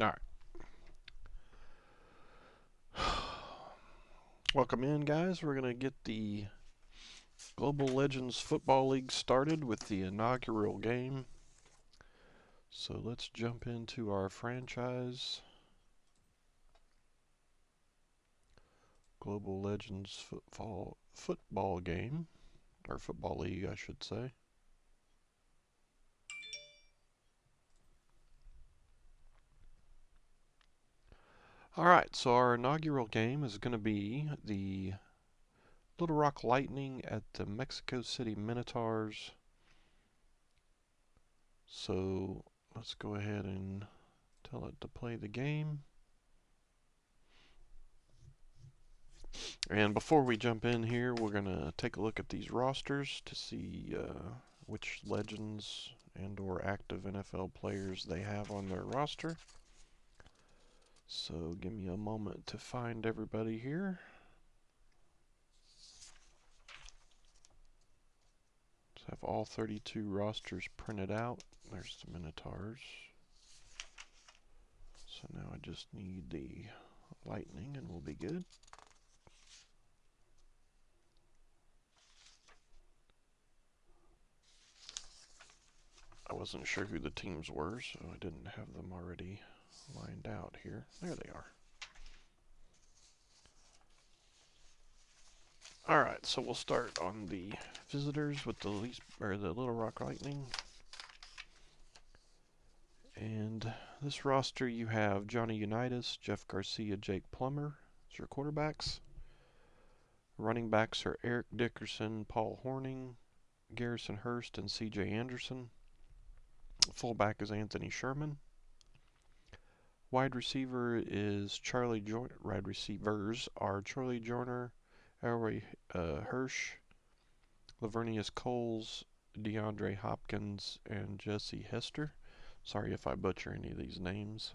Alright. Welcome in, guys. We're going to get the Global Legends Football League started with the inaugural game. So let's jump into our franchise. Global Legends football game. Or Football League, I should say. Alright, so our inaugural game is going to be the Little Rock Lightning at the Mexico City Minotaurs. So let's go ahead and tell it to play the game. And before we jump in here, we're going to take a look at these rosters to see which legends and or active NFL players they have on their roster. So give me a moment to find everybody here. So I have all 32 rosters printed out. There's the Minotaurs. So now I just need the Lightning and we'll be good. I wasn't sure who the teams were, so I didn't have them already lined out here. There they are. Alright, so we'll start on the visitors with the Little Rock Lightning. And this roster you have Johnny Unitas, Jeff Garcia, Jake Plummer as your quarterbacks. Running backs are Eric Dickerson, Paul Horning, Garrison Hurst, and CJ Anderson. Fullback is Anthony Sherman. Wide receiver is wide receivers are Charlie Joyner, Elroy Hirsch, Lavernius Coles, DeAndre Hopkins, and Jesse Hester. Sorry if I butcher any of these names.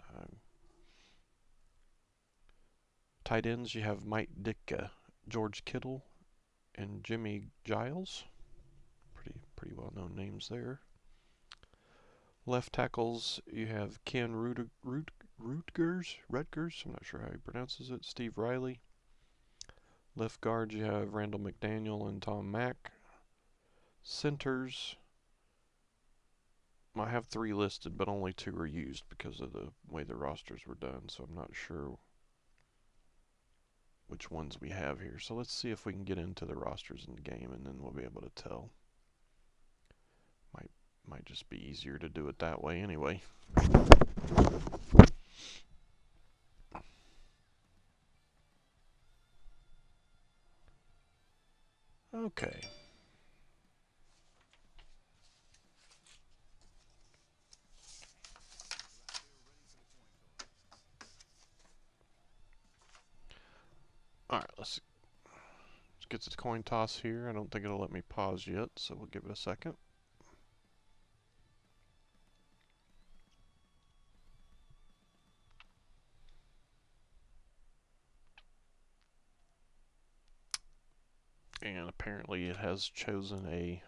Tight ends, you have Mike Ditka, George Kittle, and Jimmy Giles. Pretty well-known names there. Left tackles, you have Ken Rutgers, I'm not sure how he pronounces it, Steve Riley. Left guards, you have Randall McDaniel and Tom Mack. Centers, I have 3 listed, but only 2 are used because of the way the rosters were done, so I'm not sure which ones we have here. So let's see if we can get into the rosters in the game, and then we'll be able to tell. Might just be easier to do it that way anyway. Okay. Alright, let's get the coin toss here. I don't think it'll let me pause yet, so we'll give it a second. And apparently it has chosen a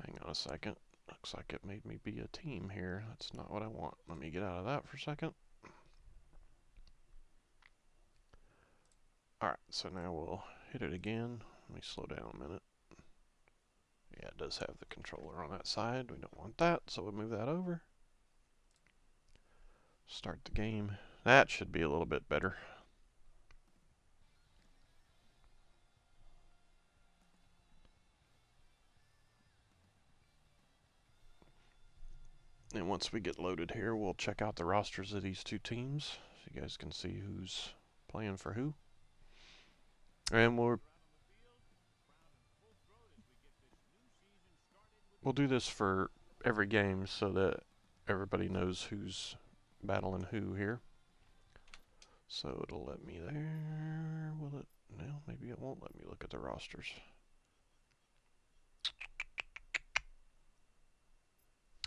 hang on a second. Looks like it made me be a team here. That's not what I want. Let me get out of that for a second. Alright, so now we'll hit it again. Let me slow down a minute. Yeah, it does have the controller on that side. We don't want that, so we'll move that over. Start the game. That should be a little bit better. And once we get loaded here, we'll check out the rosters of these 2 teams so you guys can see who's playing for who. And we'll do this for every game so that everybody knows who's battling who here. So it'll let me there. Will it? No, maybe it won't let me look at the rosters.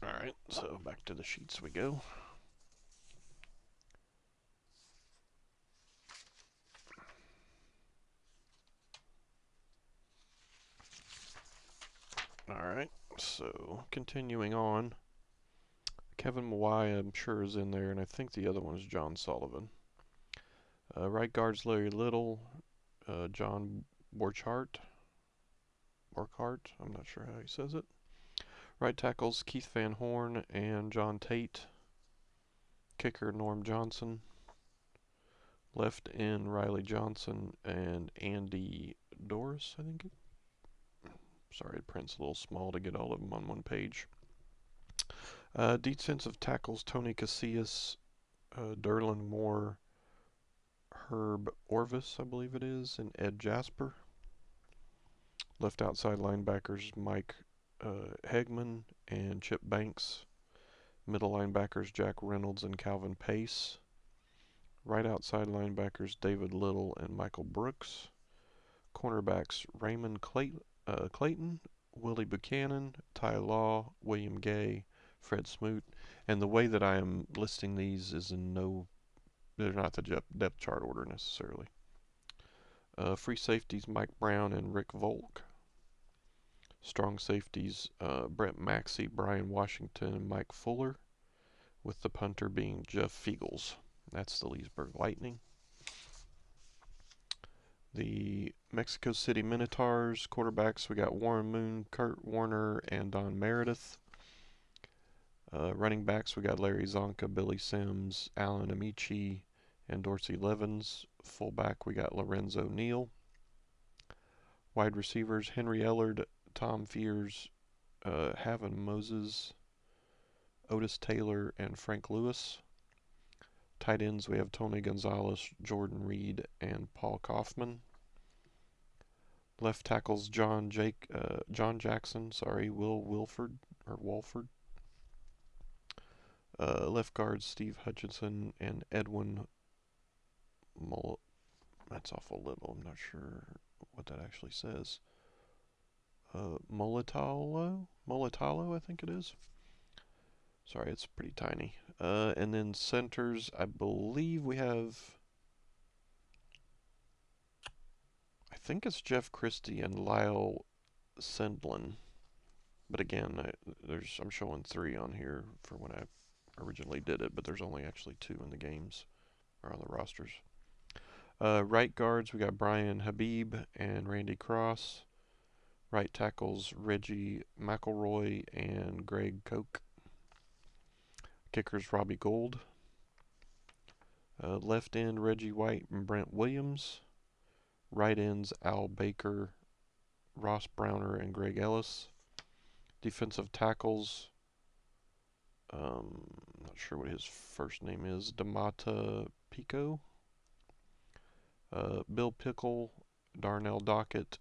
Alright, so back to the sheets we go. Alright, so continuing on. Kevin Mawai, I'm sure, is in there, and I think the other one is John Sullivan. Right guard's Larry Little, John Borchardt, I'm not sure how he says it. Right tackles Keith Van Horn and John Tate. Kicker Norm Johnson. Left end Riley Johnson and Andy Doris, I think. Sorry, it prints a little small to get all of them on one page. Defensive tackles Tony Casillas, Derlin Moore, Herb Orvis, I believe it is, and Ed Jasper. Left outside linebackers Mike Hegman and Chip Banks. Middle linebackers Jack Reynolds and Calvin Pace. Right outside linebackers David Little and Michael Brooks. Cornerbacks Raymond Clayton, Willie Buchanan, Ty Law, William Gay, Fred Smoot. And the way that I am listing these is they're not the depth chart order necessarily. Free safeties Mike Brown and Rick Volk. Strong safeties Brett Maxey, Brian Washington, and Mike Fuller, with the punter being Jeff Fiegels. That's the Leesburg Lightning. The Mexico City Minotaurs quarterbacks, we got Warren Moon, Kurt Warner, and Don Meredith. Running backs, we got Larry Zonka, Billy Sims, Alan Amici, and Dorsey Levens. Fullback, we got Lorenzo Neal. Wide receivers, Henry Ellard, Tom Fears, Havin Moses, Otis Taylor, and Frank Lewis. Tight ends, we have Tony Gonzalez, Jordan Reed, and Paul Kaufman. Left tackles, John Jackson, Will Walford. Left guards, Steve Hutchinson and Edwin That's awful little. I'm not sure what that actually says. Molitalo, I think it is. Sorry, it's pretty tiny. And then centers, I believe we have, I think it's Jeff Christie and Lyle Sendlin. But again, I'm showing 3 on here for when I originally did it, but there's only actually 2 in the games, or on the rosters. Right guards, we got Brian Habib and Randy Cross. Right tackles, Reggie McElroy and Greg Koch. Kickers, Robbie Gould. Left end, Reggie White and Brent Williams. Right ends, Al Baker, Ross Browner, and Greg Ellis. Defensive tackles, not sure what his first name is, Damata Pico. Bill Pickle, Darnell Dockett,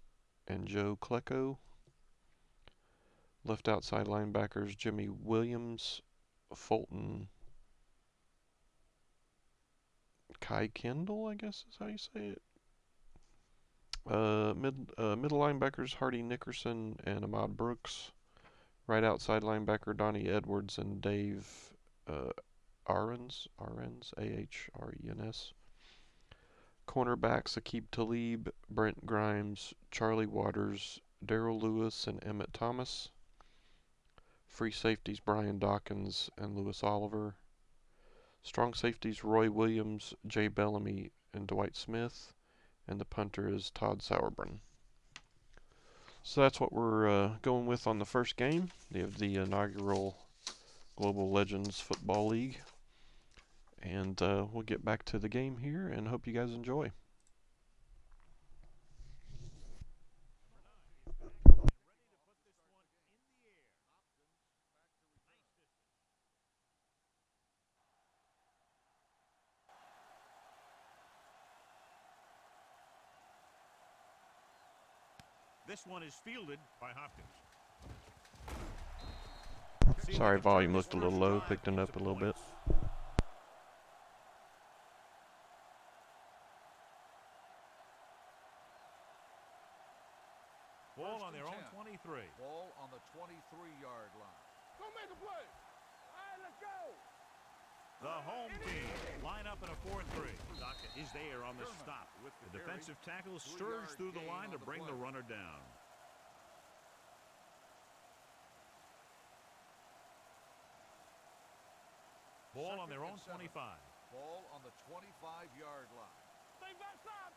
and Joe Klecko. Left outside linebackers, Jimmy Williams, Fulton Kai Kendall, I guess is how you say it. Middle linebackers, Hardy Nickerson and Ahmad Brooks. Right outside linebacker, Donnie Edwards and Dave Ahrens, A-H-R-E-N-S. Cornerbacks, Aqib Talib, Brent Grimes, Charlie Waters, Darrell Lewis, and Emmett Thomas. Free safeties, Brian Dawkins and Lewis Oliver. Strong safeties, Roy Williams, Jay Bellamy, and Dwight Smith. And the punter is Todd Sauerbrunn. So that's what we're going with on the first game of the inaugural Global Legends Football League. And we'll get back to the game here and hope you guys enjoy. This one is fielded by Hopkins. Sorry, volume looked a little low, picked it up a little bit. Ball on their own 23. Ball on the 23-yard line. Go make a play. All right, let's go. The home team line up in a 4-3. Dockett is there on the stop. The defensive tackle surged through the line to bring the runner down. Ball on their own 2nd and 7. 25. Ball on the 25-yard line. Stay back, stop.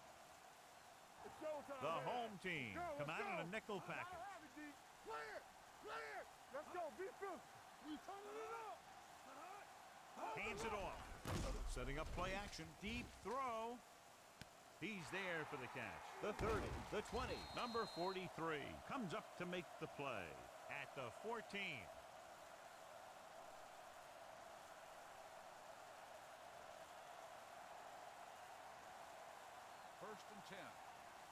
It's showtime. The man. home team Go, come let's out in go. a nickel Let 'em package. have it, D. Play it. Play it. Let's go. Be physical. We turning it up. Hands it off. Setting up play action. Deep throw. He's there for the catch. The 30, the 20, number 43 comes up to make the play at the 14. First and 10.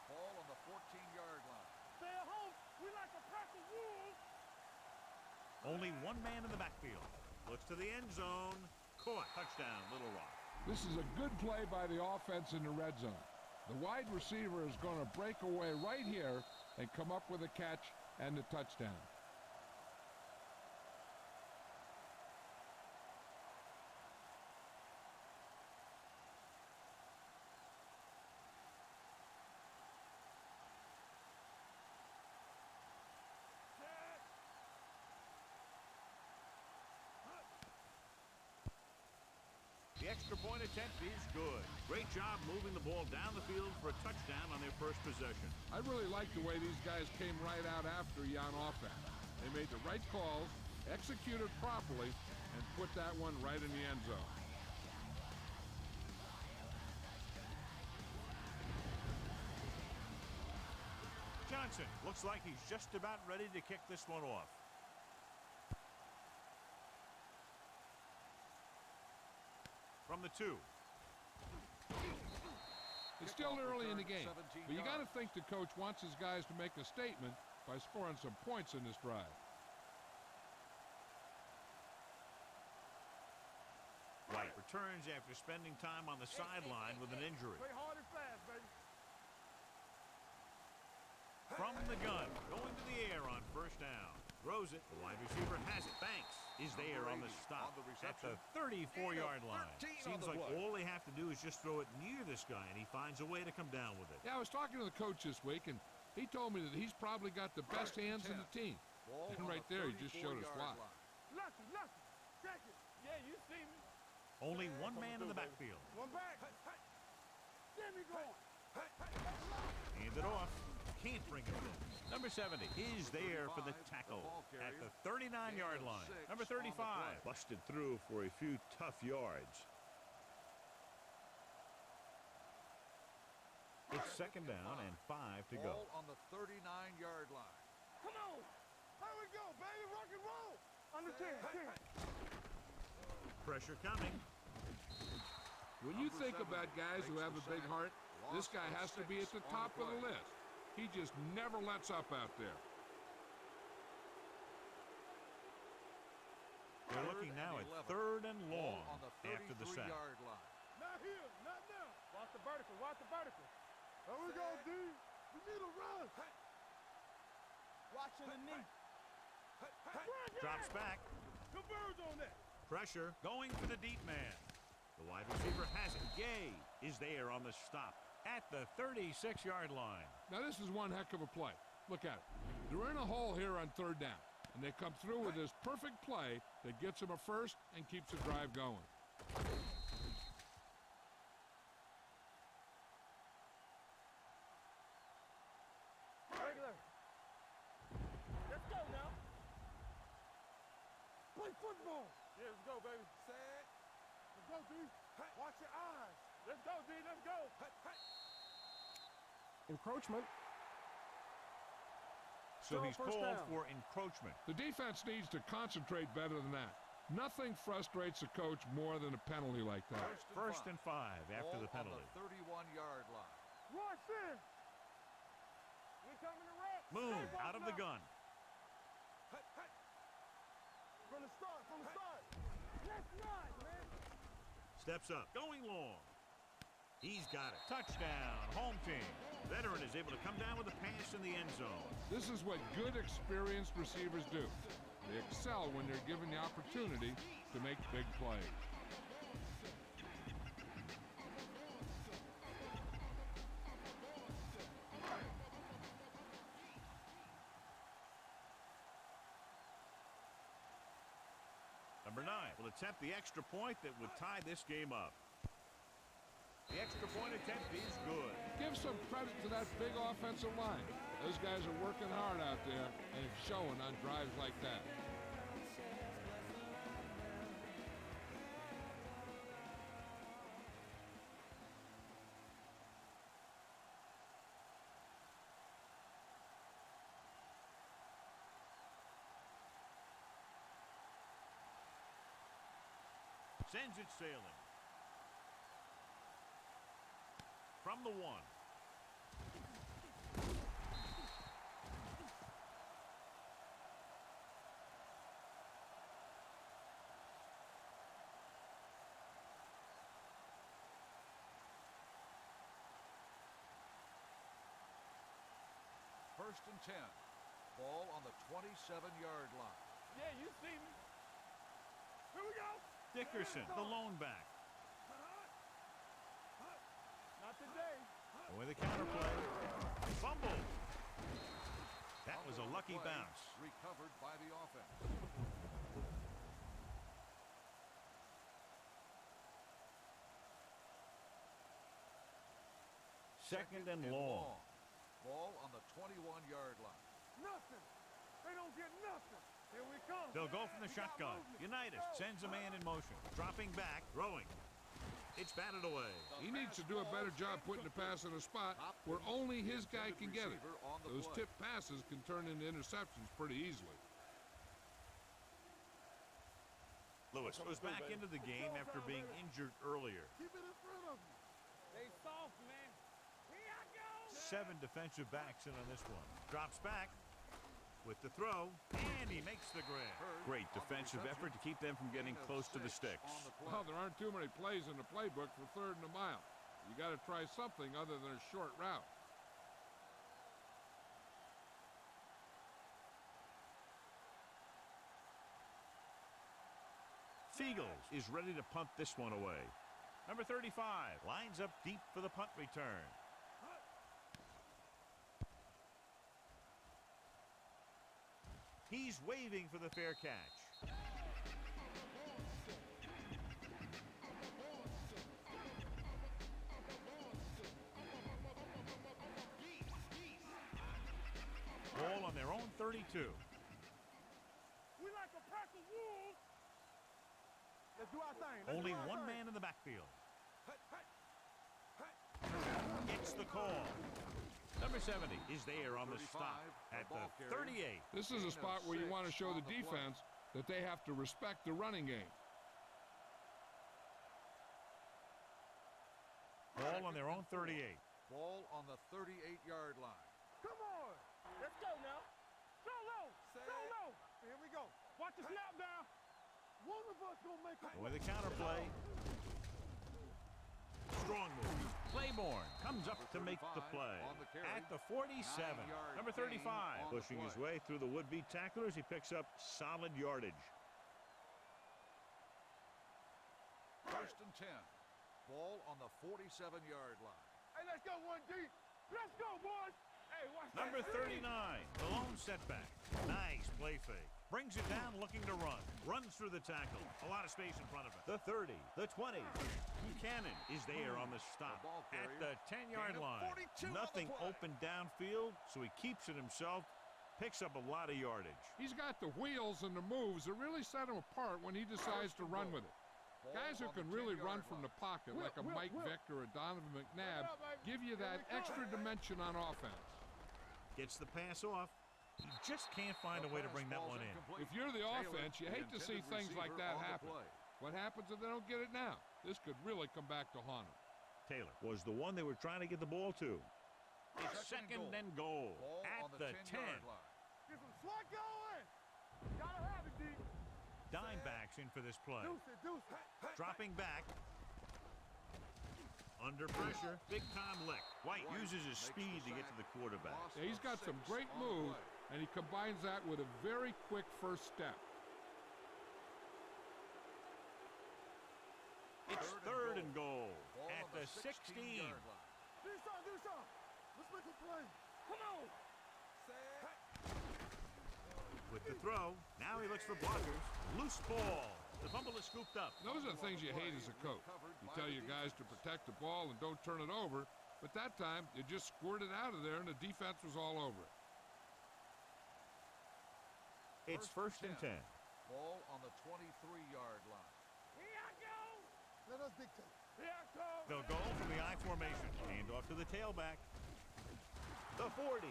Ball on the 14-yard line. Stay at home. We like a pack of wolves. Only one man in the backfield. Looks to the end zone. Caught. Touchdown, Little Rock. This is a good play by the offense in the red zone. The wide receiver is going to break away right here and come up with a catch and the touchdown. The extra point attempt is good. Great job moving the ball down the field for a touchdown on their first possession. I really like the way these guys came right out after you on offense. They made the right calls, executed properly, and put that one right in the end zone. Johnson looks like he's just about ready to kick this one off. From the 2. It's still Kickoff early in the return, game, 17 but you got to yards. think the coach wants his guys to make a statement by scoring some points in this drive. White returns after spending time on the sideline with an injury. Play hard and fast, baby. From the gun, going to the air on first down. Throws it. The wide receiver has it. Banks is there on the stop on the at the reception. 34-yard line. 13 on Seems the like play. all they have to do is just throw it near this guy, and he finds a way to come down with it. Yeah, I was talking to the coach this week, and he told me that he's probably got the best hands in the team. Ball And on right the there, he just showed us 34-yard why. line. Lucky, lucky. Check it. Yeah, you see me. Only one man in the Baby. backfield. One back. Get me going. Hand it off. Can't bring it in. Number 70 is there for the tackle at the 39-yard line. Number 35 busted through for a few tough yards. It's second down and 5 to go. Ball on the 39-yard line. Come on. Here we go, baby. Rock and roll. Under 10. Pressure coming. When you Number think 7 about guys who makes have the a big sack. heart, this Loss guy of has to be at 6 the on top of the play. list. He just never lets up out there. They're looking now at 3rd and long Ball on the after the sack. 33-yard line. Not here. Not now. Watch the vertical. Watch the vertical. There we go, D. We need a run. Watching the knee. Drops back. Converge on that. Pressure going for the deep man. The wide receiver has it. Gay is there on the stop at the 36-yard line. Now, this is one heck of a play. Look at it. They're in a hole here on 3rd down, and they come through with this perfect play that gets them a first and keeps the drive going. Regular. Let's go now. Play football. Yeah, let's go, baby. Set. Let's go, D. Watch your eyes. Let's go, D. Let's go. Encroachment. So Still he's first called down. for encroachment. The defense needs to concentrate better than that. Nothing frustrates a coach more than a penalty like that. First and 5 after Ball the penalty. on the 31-yard line. Watch this. We coming to wreck. Moon Stay out of the now. gun. From the start. From the start. Let's run, man. Steps up. Going long. He's got it. Touchdown. Home team. Veteran is able to come down with a pass in the end zone. This is what good, experienced receivers do. They excel when they're given the opportunity to make big plays. Number 9 will attempt the extra point that would tie this game up. The extra point attempt is good. Give some credit to that big offensive line. Those guys are working hard out there, and it's showing on drives like that. Sends it sailing. From the 1. First and 10. Ball on the 27-yard line. Yeah, you see me. Here we go. Dickerson, the lone back. Not today. With a counterplay. Fumble. That was a lucky Play bounce. Recovered by the offense. Second and long. Ball on the 21-yard line. Nothing. They don't get nothing. Here we come. They'll go from the We got shotgun. movement. Unitas Go. sends a man in motion. Dropping back, throwing. It's batted away. He needs to do a better job putting the pass in a spot where only his guy can get it. Those tip passes can turn into interceptions pretty easily. Lewis goes back into the game after being injured earlier. Keep it in front of you. They soft, man. Here I go. 7 defensive backs in on this one. Drops back with the throw, and he makes the grab. Great defensive effort to keep them from getting close to the sticks. Well, there aren't too many plays in the playbook for 3rd and a mile. You got to try something other than a short route. Fiegels is ready to punt this one away. Number 35 lines up deep for the punt return. He's waving for the fair catch. Ball on their own 32. We like a pack of wolves. Let's do our thing. Let's Only do our one thing. man in the backfield. Gets the call. Number 70 is there on the stop at the 38. This is a spot where you want to show the defense that they have to respect the running game. Ball on their own 38. Ball on the 38-yard line. Come on. Let's go now. Go low. Go low. Here we go. Watch the snap down. One of us gonna make a With a counterplay. Strong move. Claiborne comes up to make the play at the 47. Number 35 pushing his way through the would-be tacklers. He picks up solid yardage. First and 10. Ball on the 47-yard line. Hey, let's go one deep. Let's go, boys. Hey, watch that. Number 39, the lone setback. Nice play fake. Brings it down looking to run. Runs through the tackle. A lot of space in front of him. The 30, the 20. Buchanan is there on the stop at the 10-yard line. Nothing open downfield, so he keeps it himself. Picks up a lot of yardage. He's got the wheels and the moves that really set him apart when he decides to run with it. Guys who can really run from the pocket like a Mike Vick or a Donovan McNabb give you that extra dimension on offense. Gets the pass off. He just can't find a way to bring that one in. If you're the offense, you hate to see things like that happen. What happens if they don't get it now? This could really come back to haunt them. Taylor was the one they were trying to get the ball to. It's second and goal at the 10. Get some slot going. Gotta have it, D. Dimebacks in for this play. Deuce it. Dropping back. Under pressure. Big-time lick. White uses his speed to get to the quarterback. Yeah, he's got some great moves, and he combines that with a very quick first step. It's third and goal at the 16. Do something. Let's make a play. Come on. With the throw, now he looks for blockers. Loose ball. The fumble is scooped up. Those are the things you hate as a coach. You tell your guys to protect the ball and don't turn it over, but that time you just squirted out of there and the defense was all over it. It's first and 10. Ball on the 23-yard line. Here I go. Let us dictate. Here I go. They'll go from the I formation. Hand off to the tailback. The 40.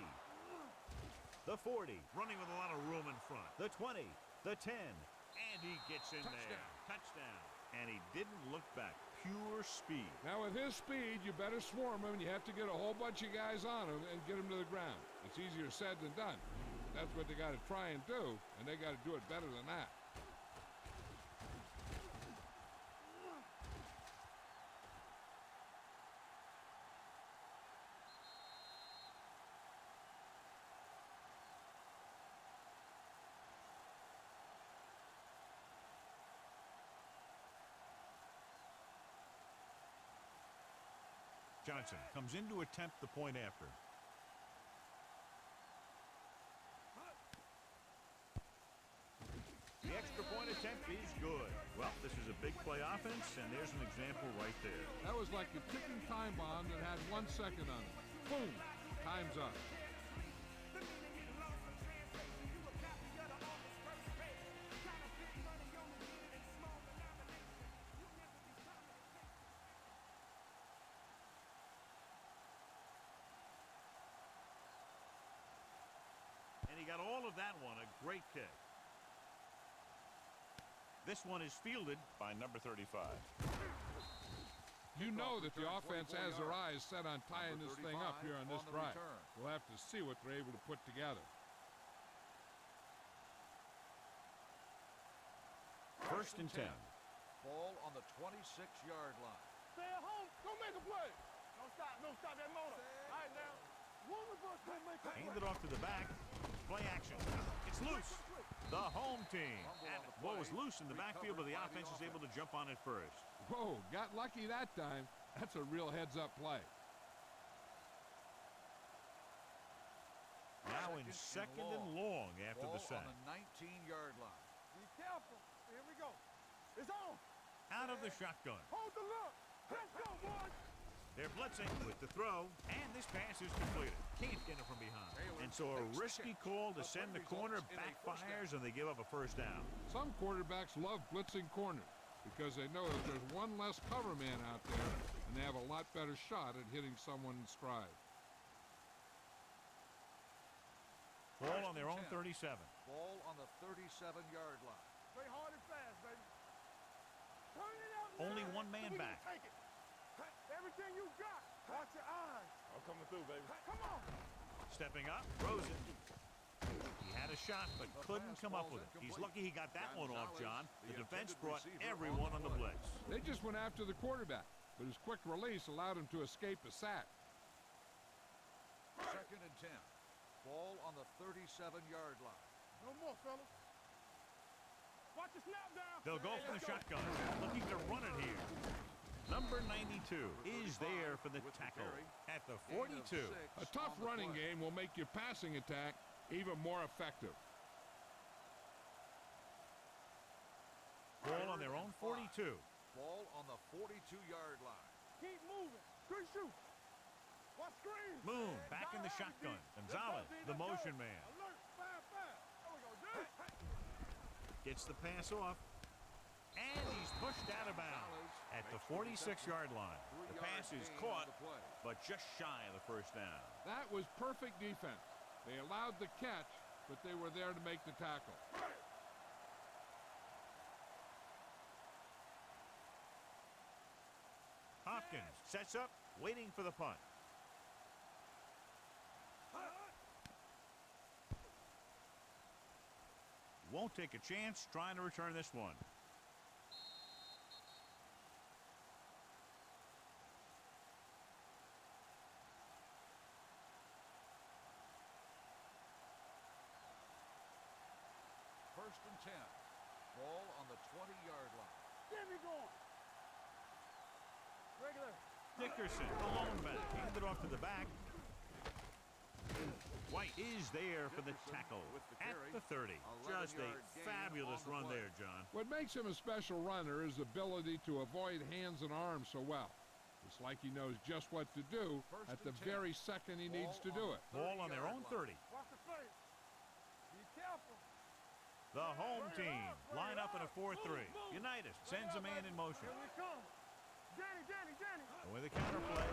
The 40. Running with a lot of room in front. The 20. The 10. And he gets in there. Touchdown. And he didn't look back. Pure speed. Now with his speed, you better swarm him and you have to get a whole bunch of guys on him and get him to the ground. It's easier said than done. That's what they got to try and do, and they got to do it better than that. Johnson comes in to attempt the point after. The extra point attempt is good. Well, this is a big play offense, and there's an example right there. That was like a ticking time bomb that had 1 second on it. Boom! Time's up. And he got all of that one. A great kick. This one is fielded by number 35. You know that the offense has their eyes set on tying this thing up here on this drive. We'll have to see what they're able to put together. First and 10. Ball on the 26-yard line. Stay at home. Go make a play. Don't stop that motor. All right, now. One of us will make a play. Hand it off to the back. Play action. It's loose. The home team. And the ball was loose in the backfield, but the offense is able to jump on it first. Whoa, got lucky that time. That's a real heads-up play. Now in second and long after the Ball sack. on the 19-yard line. Be careful. Here we go. It's on. Out of the shotgun. Hold the look. Let's go, boys. They're blitzing with the throw, and this pass is completed. Can't get it from behind. And so a risky call to send the corner backfires, and they give up a first down. Some quarterbacks love blitzing corners because they know that there's one less cover man out there, and they have a lot better shot at hitting someone in stride. Ball on their own 37. Ball on the 37-yard line. Play hard and fast, baby. Turn it out now. Only one man We can back. Take it. Everything you got. Watch your eyes. I'm coming through, baby. Come on. Stepping up, Rosen. He had a shot, but couldn't come up with it. He's lucky he got that one off, John. The defense brought everyone on the blitz. They just went after the quarterback, but his quick release allowed him to escape a sack. Second and 10. Ball on the 37-yard line. No more, fellas. Watch the snap down. They'll go from the shotgun, looking to run it here. Number 92 is there for the tackle at the 42. A tough running game will make your passing attack even more effective. Ball on their own 42. Ball on the 42-yard line. Keep moving. Good shoot. Watch screen. Moon back in the shotgun. Gonzalez, the motion man. Alert. Fire, fire. There we go, dude. Gets the pass off. And he's pushed out of bounds at the 46-yard line. The pass is caught, but just shy of the first down. That was perfect defense. They allowed the catch, but they were there to make the tackle. Hopkins sets up, waiting for the punt. Won't take a chance trying to return this one. First and 10. Ball on the 20-yard line. Get me going. Regular. Dickerson, the lone back, handed off to the back. White is there for the tackle at the 30. Just a fabulous run there, John. What makes him a special runner is the ability to avoid hands and arms so well. It's like he knows just what to do at the very second he needs to do it. Ball on their own 30. Watch the face. Be careful. The home team line up in a 4-3. Unitas sends a man in motion. Here we come. Danny. And with a counter play,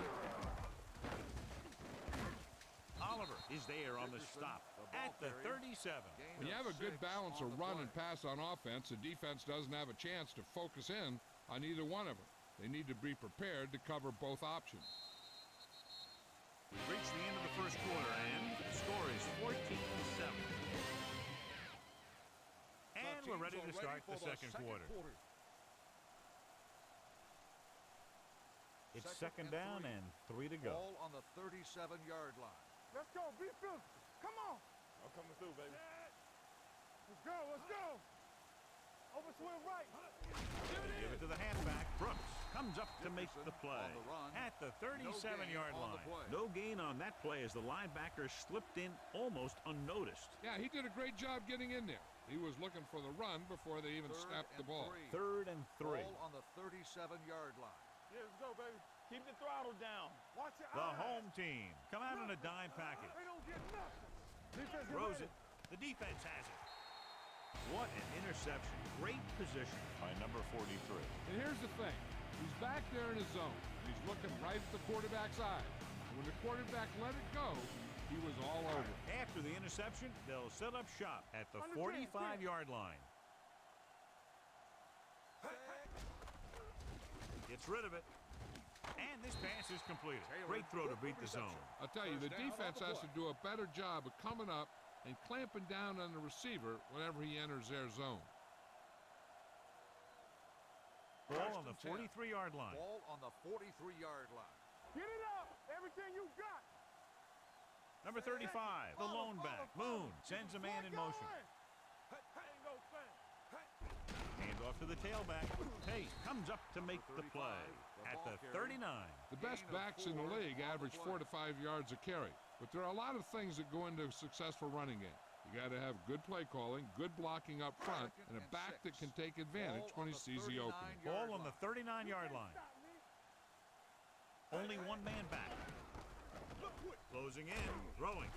Oliver is there on the stop at the 37. When you have a good balance of run and pass on offense, the defense doesn't have a chance to focus in on either one of them. They need to be prepared to cover both options. We've reached the end of the first quarter, and the score is 14-7. And we're ready to start the second quarter. It's second down and 3 to go. Ball on the 37-yard line. Let's go. Be physical. Come on. I'm coming through, baby. Let's go. Over swing right. Give it to the halfback. Brooks comes up to make the play on the run. at the 37-yard on the line. play. No gain on that play as the linebacker slipped in almost unnoticed. Yeah, he did a great job getting in there. He was looking for the run before they even snapped the ball. 3rd and 3. Ball on the 37-yard line. Yeah, let's go, baby. Keep the throttle down. Watch your The eyes. home team come out in a dime package. They don't get nothing. Defense get Throws ready. it. The defense has it. What an interception. Great position by number 43. And here's the thing. He's back there in his zone. He's looking right at the quarterback's eyes. And when the quarterback let it go, he was all over. After the interception, they'll set up shop at the 45-yard line. Gets rid of it. And this pass is completed. Great throw to beat the zone. I'll tell you, the defense has to do a better job of coming up and clamping down on the receiver whenever he enters their zone. Ball on the 43-yard line. Ball on the 43-yard line. Get it up. Everything you got. Number 35, the lone back. Moon sends a man in motion. Ain't no thing. Hand off to the tailback. Pace comes up to make the play at the 39. The best backs in the league average 4 to 5 yards a carry. But there are a lot of things that go into a successful running game. You got to have good play calling, good blocking up front, and a back that can take advantage when he sees the opening. Ball on the 39-yard line. Only one man back. Closing in, throwing.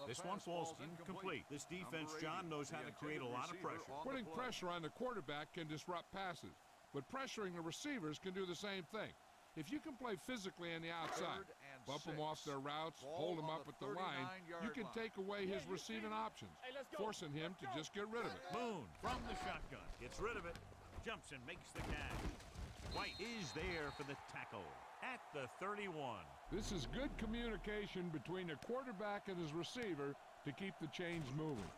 This one falls incomplete. This defense, John, knows how to create a lot of pressure. Putting pressure on the quarterback can disrupt passes, but pressuring the receivers can do the same thing. If you can play physically on the outside, bump them off their routes, hold them up at the line, you can take away his receiving options, forcing him to just get rid of it. Moon from the shotgun. Gets rid of it. Jumps and makes the catch. White is there for the tackle at the 31. This is good communication between the quarterback and his receiver to keep the chains moving.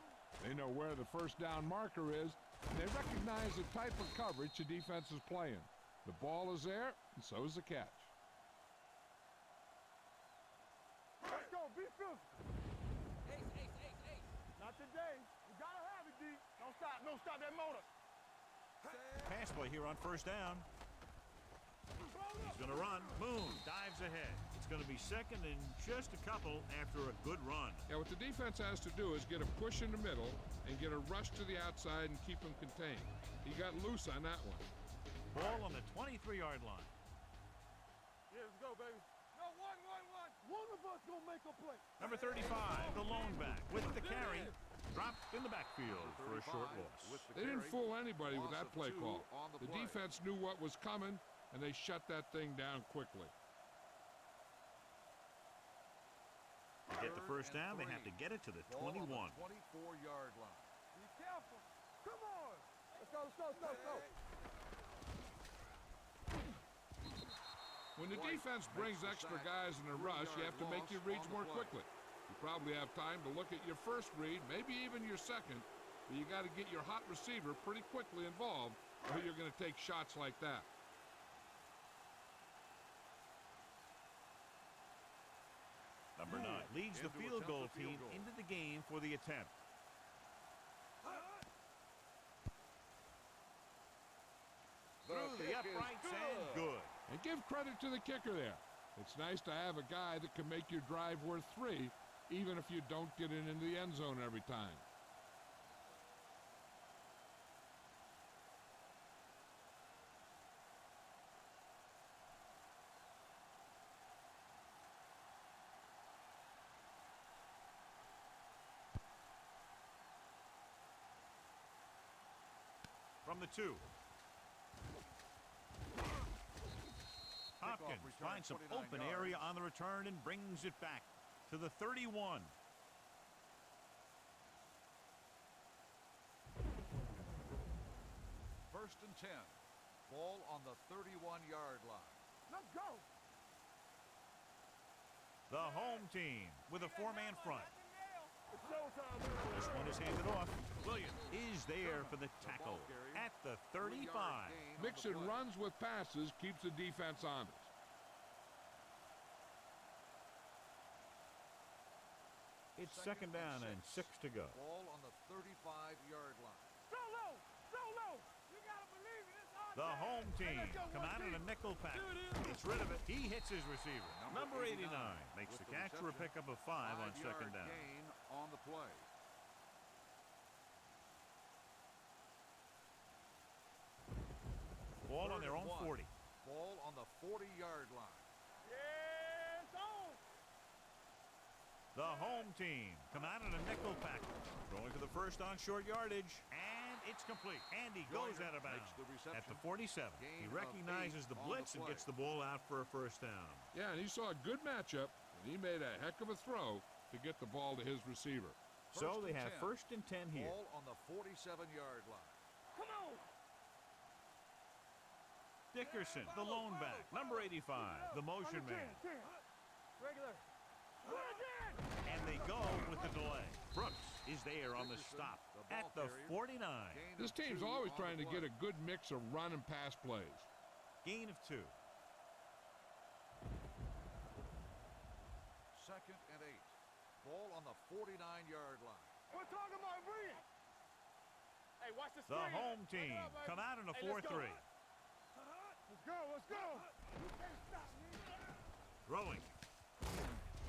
They know where the first down marker is, and they recognize the type of coverage the defense is playing. The ball is there, and so is the catch. Let's go. Be physical. Not today. You gotta have it, D. Don't stop. Don't stop that motor. Pass play here on first down. He's going to run. Moon dives ahead. It's going to be second and just a couple after a good run. Yeah, what the defense has to do is get a push in the middle and get a rush to the outside and keep him contained. He got loose on that one. Ball on the 23-yard line. Yeah, let's go, baby. No, one. One of us gonna make a play. Number 35, the lone back with the carry. Dropped in the backfield for a short loss. They didn't fool anybody with that play call. The defense knew what was coming, and they shut that thing down quickly. To get the first down, they have to get it to the 21. 24-yard line. Be careful. Come on. Let's go. When the defense brings extra guys in a rush, you have to make your reads more quickly. You probably have time to look at your first read, maybe even your second, but you got to get your hot receiver pretty quickly involved, or you're going to take shots like that. Number 9 leads the field goal team into the game for the attempt. Through the uprights and good. And give credit to the kicker there. It's nice to have a guy that can make your drive worth 3 even if you don't get it into the end zone every time. From the 2. Hopkins finds some open area on the return and brings it back to the 31. First and 10. Ball on the 31-yard line. Let's go. The home team with a 4-man front. It's showtime. This one is handed off. Williams is there for the tackle at the 35. Mixing runs with passes keeps the defense honest. It's second down and 6 to go. Ball on the 35-yard line. Solo. Solo. You got to believe it. It's our The time. home team Let's go, come one out in a team. nickel pack. Here it is. Gets rid of it. He hits his receiver. Number 89 makes with the catch for a reception. pickup of 5 on second 5-yard down. gain on the play. Ball on Third their and own 1. 40. Ball on the 40-yard line. Yes, on. The home team come out in a nickel pack. Going for the first on short yardage. And it's complete. And he goes Joyner out of bounds makes the reception. at the 47. Gain He of recognizes 8 the on blitz the and play. gets the ball out for a first down. Yeah, and he saw a good matchup, and he made a heck of a throw to get the ball to his receiver. So they and have 10. first and 10 here. Ball on the 47-yard line. Come on. Dickerson, the lone back. Number 85, the motion man. 10. Regular. Again. And they go with the delay. Brooks is there on the stop at the 49. Gain This of team's 2 always on trying the to get play. a good mix of run and pass plays. Gain of 2. Second and 8. Ball on the 49-yard line. We're talking about Reed. Hey, watch the The screen. home team Check it out, baby. come out in a Hey, let's 4-3. go. Let's go. Let's go. You can't stop me. Throwing.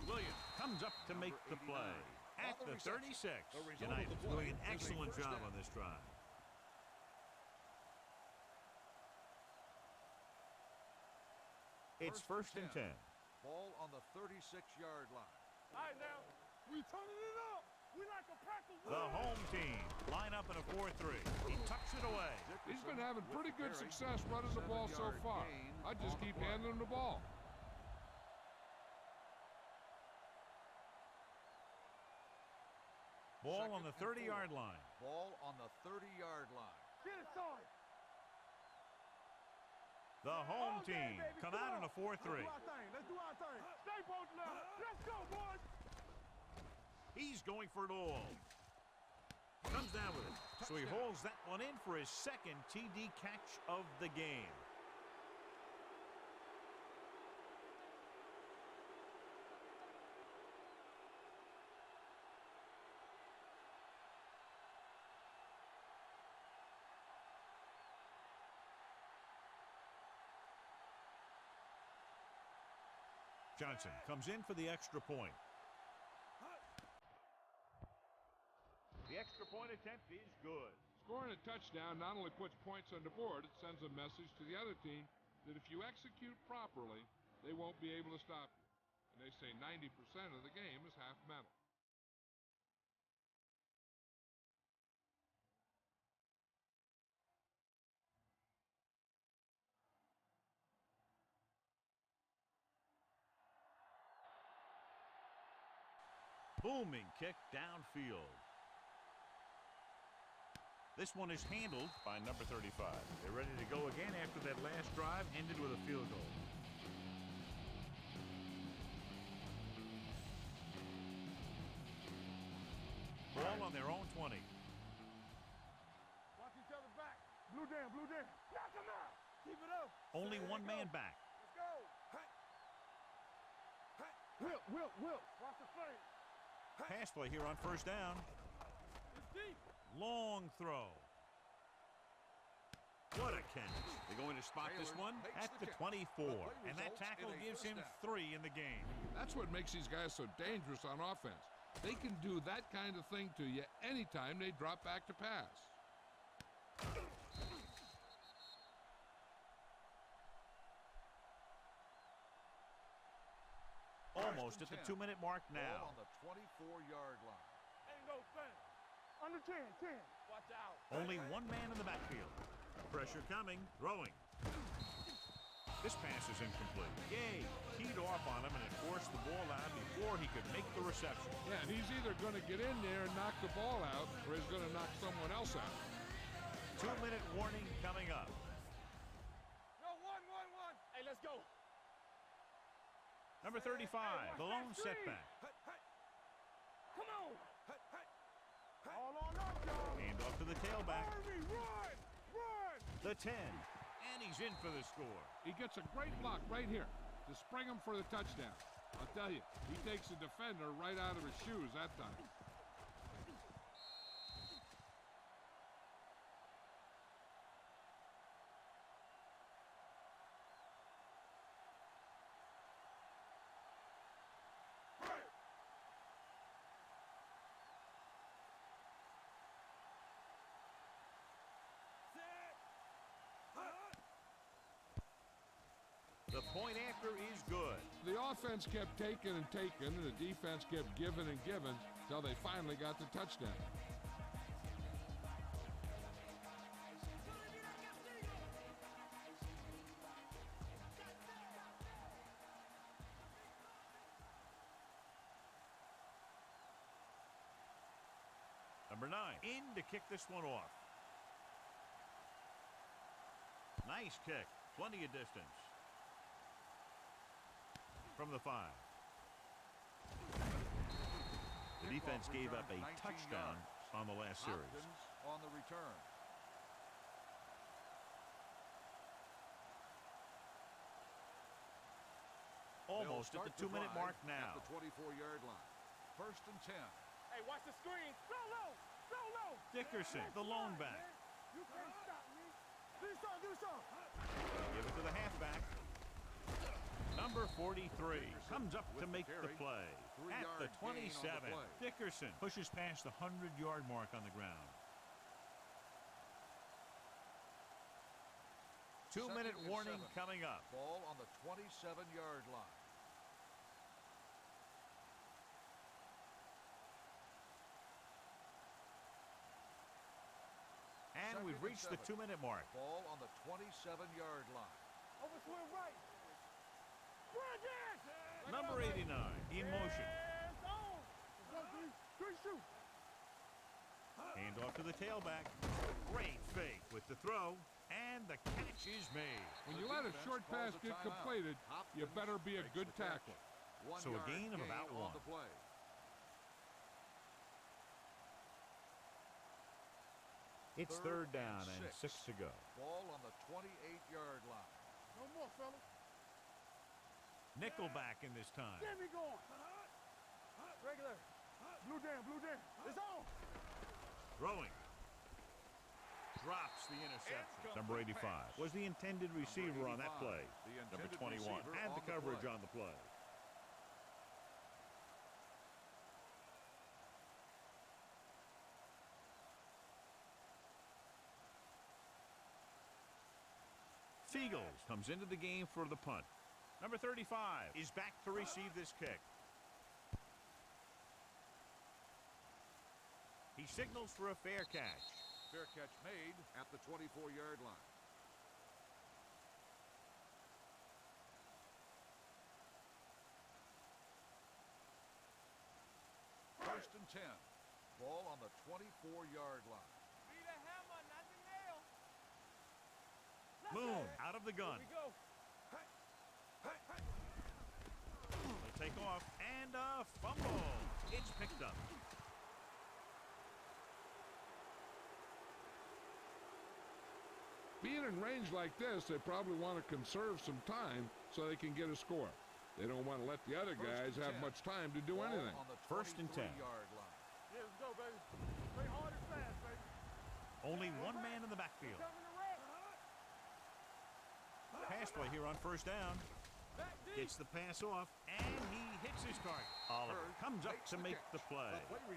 Williams comes up to make the Number 89. play at On the the reception. 36. The result of United the doing play an is a excellent first job down. on this drive. It's first and 10. Ball on the 36-yard line. All right, now. We turning it up. We like a pack of The home team line up in a 4-3. He tucks it away. He's been having pretty good success running the ball so 7-yard far. gain I just on the keep play. handing him the ball. Ball Second on the and 30-yard 4. line. Ball on the 30-yard line. Get it started. The home All day, team baby. come out in a 4-3. Let's do our thing. Let's do our thing. Stay both now. Let's go, boys. He's going for it all. Comes down with it. So he holds that one in for his second TD catch of the game. Johnson comes in for the extra point. The extra point attempt is good. Scoring a touchdown not only puts points on the board, it sends a message to the other team that if you execute properly, they won't be able to stop you. And they say 90% of the game is half mental. Booming kick downfield. This one is handled by number 35. They're ready to go again after that last drive ended with a field goal. Ball on their own 20. Watch each other back. Blue down, blue down. Knock him out. Keep it up. Only There one we go. man back. Let's go. Will. Watch the fade. Pass play here on first down. It's deep. Long throw. What a catch. They're going to spot this one at the 24. And that tackle gives him 3 in the game. That's what makes these guys so dangerous on offense. They can do that kind of thing to you anytime they drop back to pass. Almost at the 2-minute mark now. Ball on the 24-yard line. Ain't no thing. Under 10, 10. Watch out. Only one man in the backfield. Pressure coming, throwing. This pass is incomplete. Gay keyed off on him and it forced the ball out before he could make the reception. Yeah, and he's either going to get in there and knock the ball out, or he's going to knock someone else out. 2-minute warning coming up. No, one. Hey, let's go. Number 35, the lone setback. Come on. All on up, y'all. Hand off to the tailback. Harvey, run. The 10. And he's in for the score. He gets a great block right here to spring him for the touchdown. I'll tell you, he takes the defender right out of his shoes that time. The point after is good. The offense kept taking and taking, and the defense kept giving and giving until they finally got the touchdown. Number 9, in to kick this one off. Nice kick, plenty of distance. From the 5. The defense gave up a touchdown on the last series. Hopkins on the return. Almost at the 2-minute mark now. At the 24-yard line. 1st and 10. Hey, watch the screen. Go low. Dickerson, the lone back. You can't stop me. Do something. Give it to the halfback. Number 43 comes up to make the play at the 27. Dickerson pushes past the 100-yard mark on the ground. 2-minute warning coming up. Ball on the 27-yard line. And we've reached the 2-minute mark. Ball on the 27-yard line. Over to the right. Number 89 in motion. Hand off to the tailback. Great fake with the throw. And the catch is made. When you let a short pass get completed, you better be a good tackler. So a gain of about 1. It's 3rd down and 6 to go. Ball on the 28-yard line. No more, fella. Nickelback in this time. Get me going. Regular. Blue down. It's on. Throwing. Drops the interception. Number 85 was the intended receiver on that play. Number 21 had the coverage on the play. Fiegels comes into the game for the punt. Number 35 is back to receive this kick. He signals for a fair catch. Fair catch made at the 24-yard line. First and 10. Ball on the 24-yard line. Be the hammer, not the nail. Moon out of the gun. Here we go. They'll take off and a fumble. It's picked up. Being in range like this, they probably want to conserve some time so they can get a score. They don't want to let the other guys have much time to do anything. First and 10. Yeah, let's go, baby. Play hard and fast, baby. Only one man in the backfield. Covering the red. pass play here on first down. Gets the pass off, and he hits his target. Oliver comes up to make the play.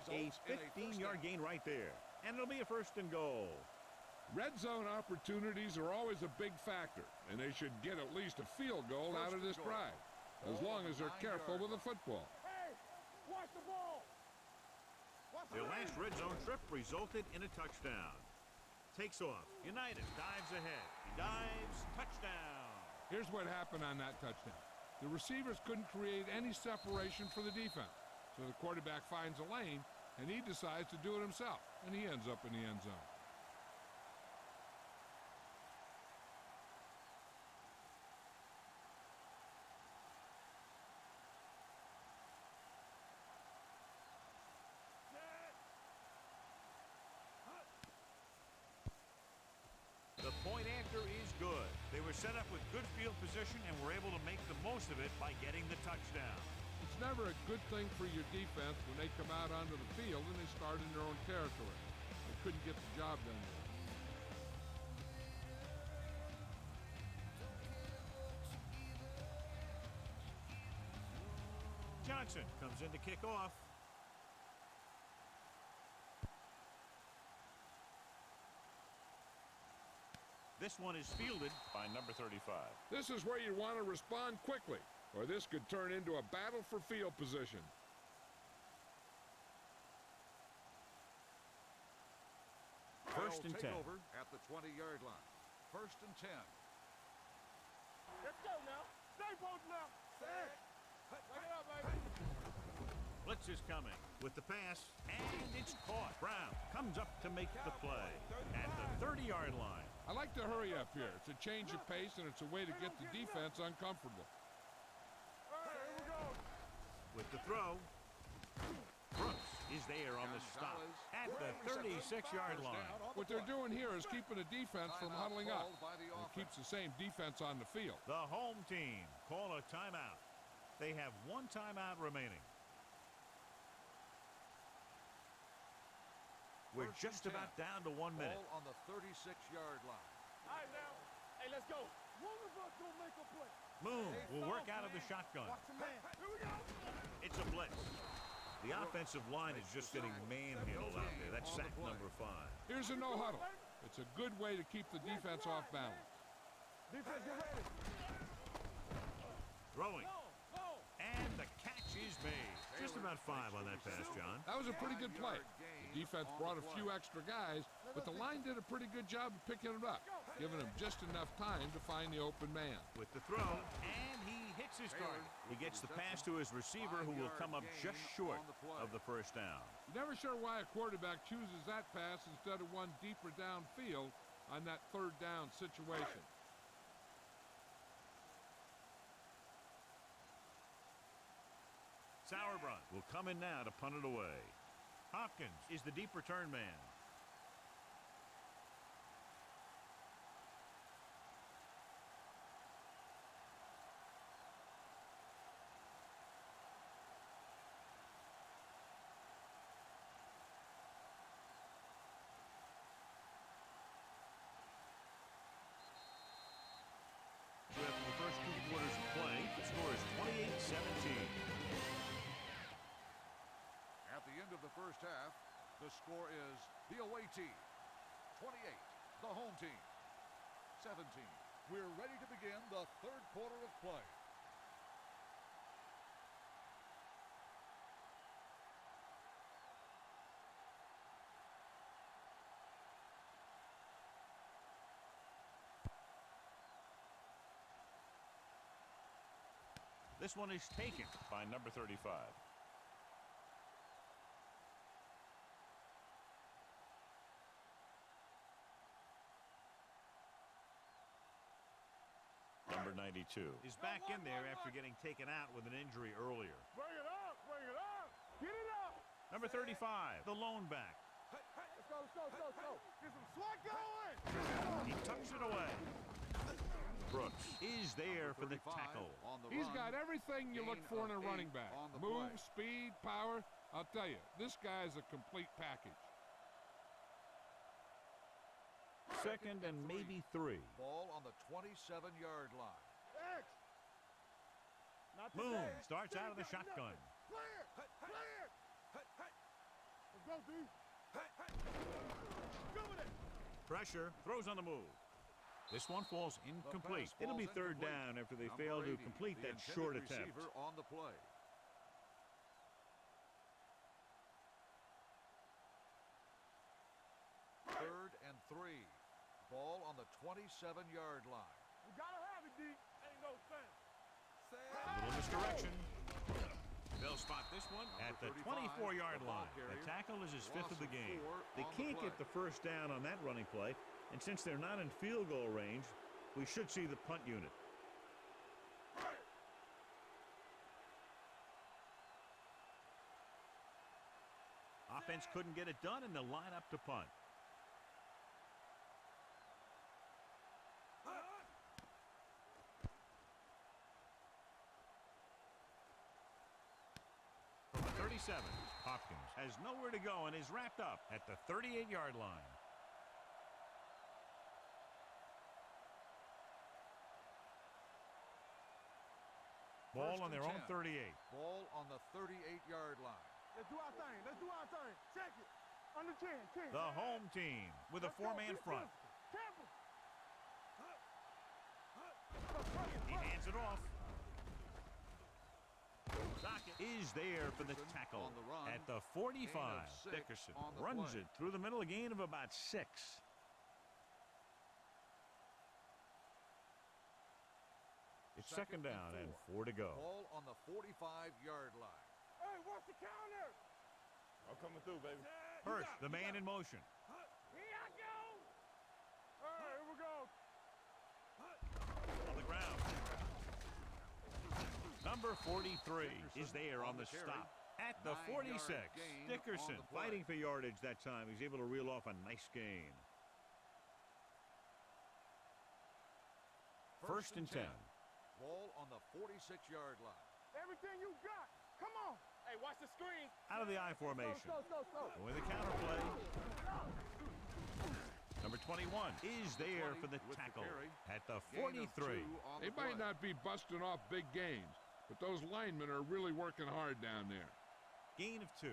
A 15-yard gain right there. And it'll be a first and goal. Red zone opportunities are always a big factor, and they should get at least a field goal out of this drive, as long as they're careful with the football. Hey, watch the ball. Their last red zone trip resulted in a touchdown. Takes off. Unitas dives ahead. He dives. Touchdown. Here's what happened on that touchdown. The receivers couldn't create any separation for the defense, so the quarterback finds a lane, and he decides to do it himself, and he ends up in the end zone. The point after is good. They were set up with good field position and were able to make the most of it by getting the touchdown. It's never a good thing for your defense when they come out onto the field and they start in their own territory. They couldn't get the job done there. Johnson comes in to kick off. This one is fielded by number 35. This is where you want to respond quickly, or this could turn into a battle for field position. First and 10. Over at the 20-yard line. First and 10. Let's go now. Stay both now. Hey, bring it up, baby. Blitz is coming with the pass, and it's caught. Brown comes up to make the play at the 30-yard line. I like to hurry up here. It's a change of pace, and it's a way to get the defense uncomfortable. All right, here we go. With the throw, Brooks is there on the stop at the 36-yard line. What they're doing here is keeping the defense from huddling up. It keeps the same defense on the field. The home team call a timeout. They have one timeout remaining. We're just about down to 1 minute. Ball on the 36-yard line. All right, now. Hey, let's go. One of us gonna make a play. Moon will work out of the shotgun. Watch the man. Here we go. It's a blitz. The offensive line is just getting manhandled out there. That's sack number 5. Here's a no-huddle. It's a good way to keep the defense off balance. Defense, get ready. Throwing. Go. And the catch is made. Just about 5 on that pass, John. That was a pretty good play. The defense brought a few extra guys, but the line did a pretty good job of picking it up, giving him just enough time to find the open man. With the throw, and he hits his target. He gets the pass to his receiver, who will come up just short of the first down. You're never sure why a quarterback chooses that pass instead of one deeper downfield on that third down situation. Sauerbrunn will come in now to punt it away. Hopkins is the deep return man. With the first 2 quarters of play, the score is 28-17. At the end of the first half, the score is the away team 28, the home team 17. We're ready to begin the third quarter of play. This one is taken by number 35. Number 92 is back in there after getting taken out with an injury earlier. Bring it up. Bring it up. Get it up. Number 35, the lone back. Let's go. Get some swag going. He tucks it away. Brooks is there for the tackle. He's got everything you look for in a running back. Move, speed, power. I'll tell you, this guy's a complete package. second and maybe 3. Ball on the 27-yard line. X. Not Moon today. starts They out of the got shotgun. nothing. Clear. Clear. Let's go, D. Cover that. Pressure, throws on the move. This one falls incomplete. pass It'll be falls third incomplete. down after they Number fail to 80, complete the that intended short attempt. receiver on the play. Third and 3. Ball on the 27-yard line. We gotta have it, D. Ain't no sense. A little misdirection. They'll spot this one at the 24-yard the ball line. The carrier. tackle is his fifth of the Loss of game. 4 They on the can't play. get the first down on that running play, and since they're not in field goal range, we should see the punt unit. Offense couldn't get it done, and they'll line up to punt. From the 37, Hopkins has nowhere to go and is wrapped up at the 38-yard line. Ball First on and their own 10. 38. Ball on the 38-yard line. Let's do our thing. Let's do our thing. Check it. Under 10. 10. The home team with a Let's go. four-man Be front. physical. Careful. He hands it off. Dockett is there for the Dickerson tackle on the run. at the 45. Gain of 6 Dickerson on the runs play. it through the middle, a gain of about 6. It's second down and 4 to go. Ball on the 45-yard line. Hey, what's the counter? I'm coming through, baby. Hurst, the man in motion. Here I go. All right, here we go. On the ground. Number 43 is there on the carry. stop at the 9-yard 46. gain Dickerson on the play. fighting for yardage that time. He's able to reel off a nice gain. First and 10. Ball on the 46-yard line. Everything you got. Come on. Hey, watch the screen. Out of the I formation. Slow. Going the counter play. Number 21 is there for the 20 with the tackle carry. at the Gain of 43. 2 on They the might play. not be busting off big gains, but those linemen are really working hard down there. Gain of 2.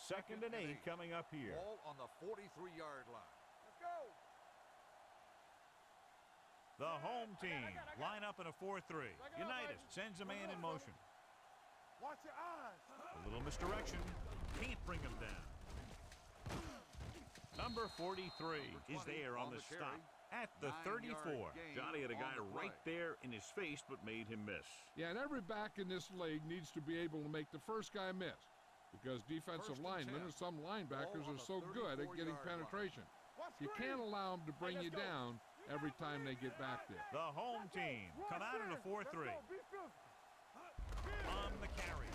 Second and 8 coming up here. Ball on the 43-yard line. Let's go. The home team line up in a 4-3. Unitas sends a man in motion. Watch your eyes. A little misdirection. Can't bring him down. Number 43 is there on the stop at the 34. 9-yard gain Johnny had a on guy the play. right there in his face, but made him miss. Yeah, and every back in this league needs to be able to make the first guy miss, because defensive First and linemen 10. and some linebackers Ball on are the so good at getting 34-yard line. penetration. Watch You screen. can't allow them to bring Hey, you let's go. down every time they get back there. The home team come out in a 4-3. Let's go. Be physical. On the carry.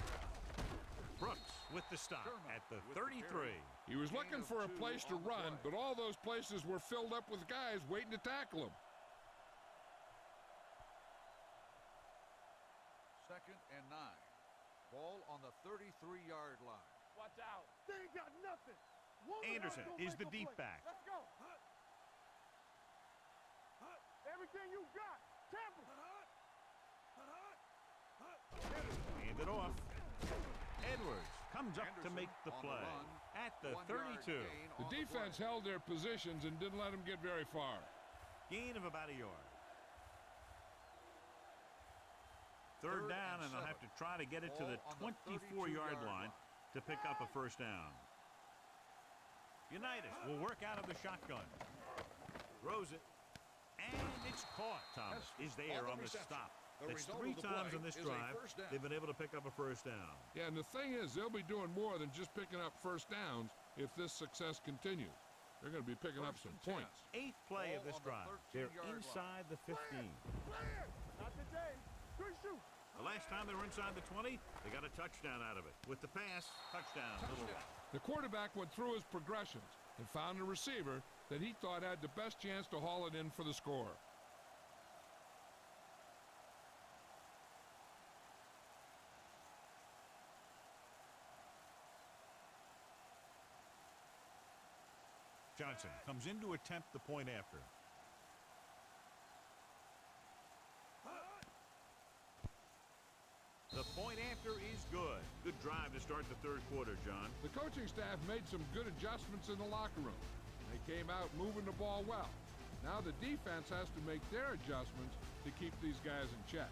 Brooks with the stop at the with the 33. He was Gain looking of for a 2 place to on the run, play. but all those places were filled up with guys waiting to tackle him. Second and 9. Ball on the 33-yard line. Watch out. They ain't got nothing. One of Anderson us gonna is make the a deep play. back. Let's go. Everything you got. Temple. Hand it off. Edwards comes up to Anderson make the on the play run. at the 1-yard 32. gain The on defense play. held their positions and didn't let them get very far. Gain of about a yard. Third Third down, and and they'll have to 7. try to get it to the Ball on the 24-yard 32-yard line to pick up a first down. Unitas will work out of the shotgun. Throws it. And it's caught. Thomas is there on the stop. That's 3 times on this drive they've been able to pick up a first down. Yeah, and the thing is, they'll be doing more than just picking up first downs if this success continues. They're going to be picking up First some and 10. points. 8th play of Ball this on the drive. They're 13-yard line. inside the 15. Clear. Not today. Good shoot. The last time they were inside the 20, they got a touchdown out of it. With the pass, touchdown, Little Rock. The quarterback went through his progressions and found a receiver that he thought had the best chance to haul it in for the score. Johnson comes in to attempt the point after. The point after is good. Good drive to start the third quarter, John. The coaching staff made some good adjustments in the locker room. They came out moving the ball well. Now the defense has to make their adjustments to keep these guys in check.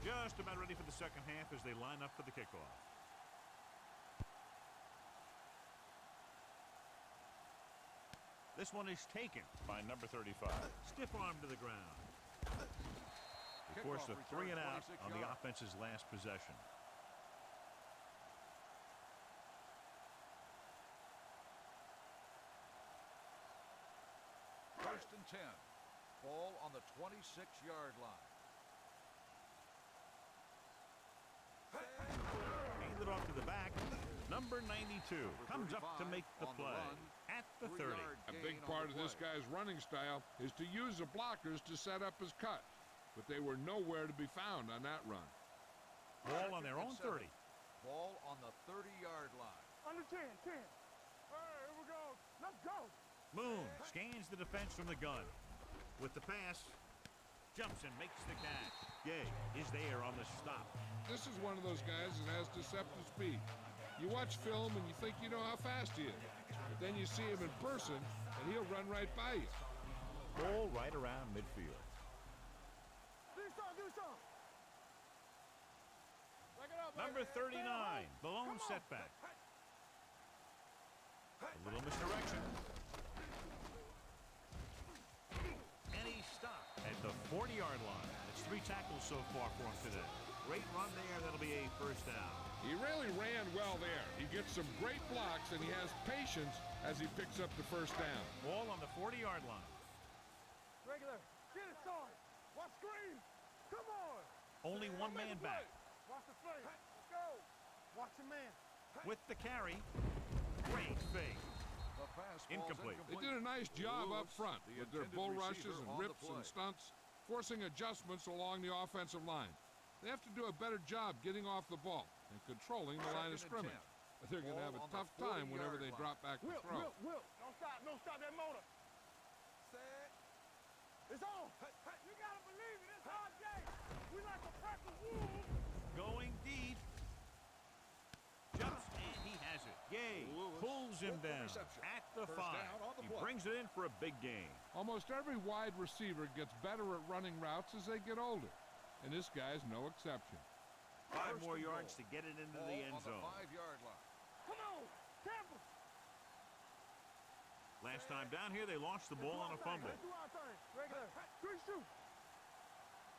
Just about ready for the second half as they line up for the kickoff. This one is taken by number 35. Stiff arm to the ground. They forced a 3 and out on the offense's last possession. First and 10. Ball on the 26-yard line. Handed off to the back. Number 92 comes up to make the play at the 30. A big part of this guy's running style is to use the blockers to set up his cut, but they were nowhere to be found on that run. Ball on their own 30. Ball on the 30-yard line. Under 10, 10. All right, here we go. Let's go. Moon scans the defense from the gun. With the pass, jumps and makes the catch. Gay is there on the stop. This is one of those guys that has deceptive speed. You watch film and you think you know how fast he is, but then you see him in person and he'll run right by you. Ball right around midfield. Do some. Back it up, Number baby. 39, the lone Come on. setback. A little misdirection. And he stopped at the 40-yard line. That's 3 tackles so far for him today. Great run there. That'll be a first down. He really ran well there. He gets some great blocks and he has patience as he picks up the first down. Ball on the 40-yard line. Regular. Get it started. Watch screen. Come on. Only one man back. Watch the play. Let's go. Watch your man. With the carry. Great fake. The pass Incomplete. They did a nice job up front The with their intended bull rushes receiver and on the rips and play. stunts, forcing adjustments along the offensive line. They have to do a better job getting off the ball and controlling the line of Second and scrimmage. But they're going to have a Ball on the tough time whenever 40-yard they line. drop back to throw. Will. Don't stop that motor. Set. It's on. You gotta believe it. It's our game. We like a pack of wolves. Going deep. Jumps and he has it. Gay pulls him with the down reception. at the First 5. down on the He play. brings it in for a big gain. Almost every wide receiver gets better at running routes as they get older, and this guy's no exception. 5 First more and yards goal. to get it into Ball the end on the zone. 5-yard line. Come on. Tampa. Last time down here, they launched the ball on a fumble. Let's do our thing. Regular. 3 shoot.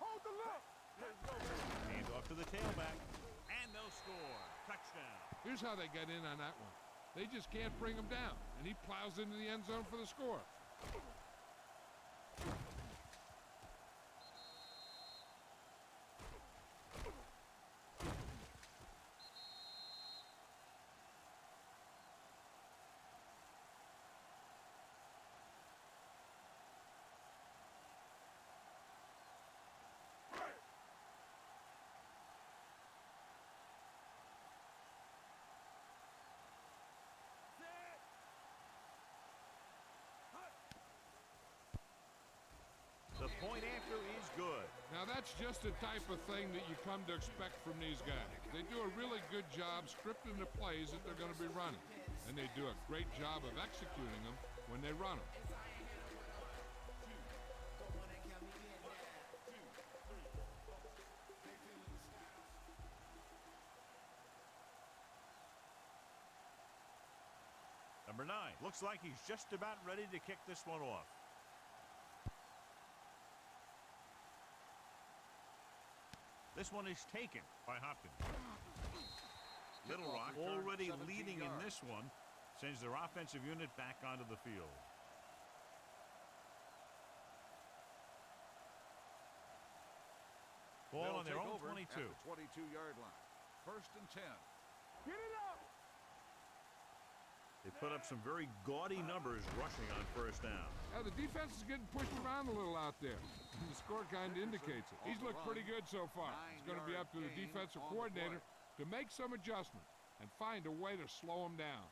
Hold the look. Let's go, baby. Hand off to the tailback. And they'll score. Touchdown. Here's how they get in on that one. They just can't bring him down, and he plows into the end zone for the score. The point after is good. Now that's just the type of thing that you come to expect from these guys. They do a really good job scripting the plays that they're going to be running, and they do a great job of executing them when they run them. Number 9 looks like he's just about ready to kick this one off. This one is taken by Hopkins. Little Rock already leading in this one, sends their offensive unit back onto the field. Ball on their own 22. At the 22-yard line. First and 10. Get it up. They put up some very gaudy numbers rushing on first down. Now the defense is getting pushed around a little out there. The score kind of indicates it. He's looked pretty good so far. It's going to be up to the defensive coordinator to make some adjustments and find a way to slow him down.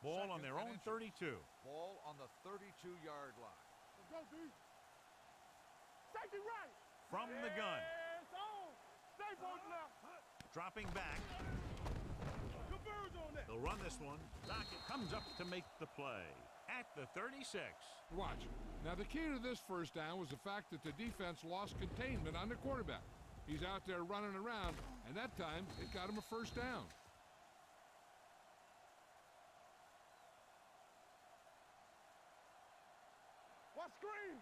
Ball on their own 32. Ball on the 32-yard line. Let's go, D. Safety right. From the gun. It's on. Stay both now. Dropping back. Converge on that. They'll run this one. Dockett comes up to make the play at the 36. Watch. Now the key to this first down was the fact that the defense lost containment on the quarterback. He's out there running around, and that time it got him a first down. Watch screen.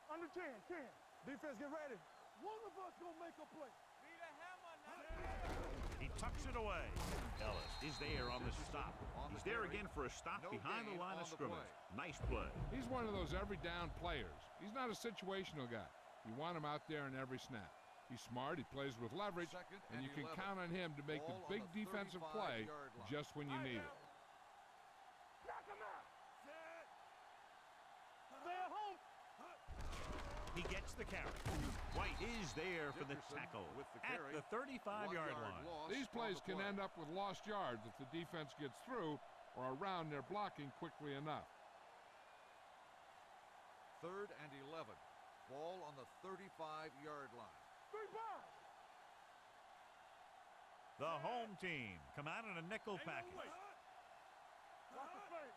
Under 10, 10. Defense, get ready. One of us gonna make a play. Need a hammer now. He tucks it away. Ellis is there on the stop. He's there again for a stop behind the line of scrimmage. Nice play. He's one of those every down players. He's not a situational guy. You want him out there in every snap. He's smart, he plays with leverage, and you can count on him to make the big defensive play just when you need it. Knock him out. Stay at home. He gets the carry. White is there for the tackle at the 35-yard line. These plays can end up with lost yards if the defense gets through or around their blocking quickly enough. 3rd and 11. Ball on the 35-yard line. 3 ball. The home team come out in a nickel package. Watch the play.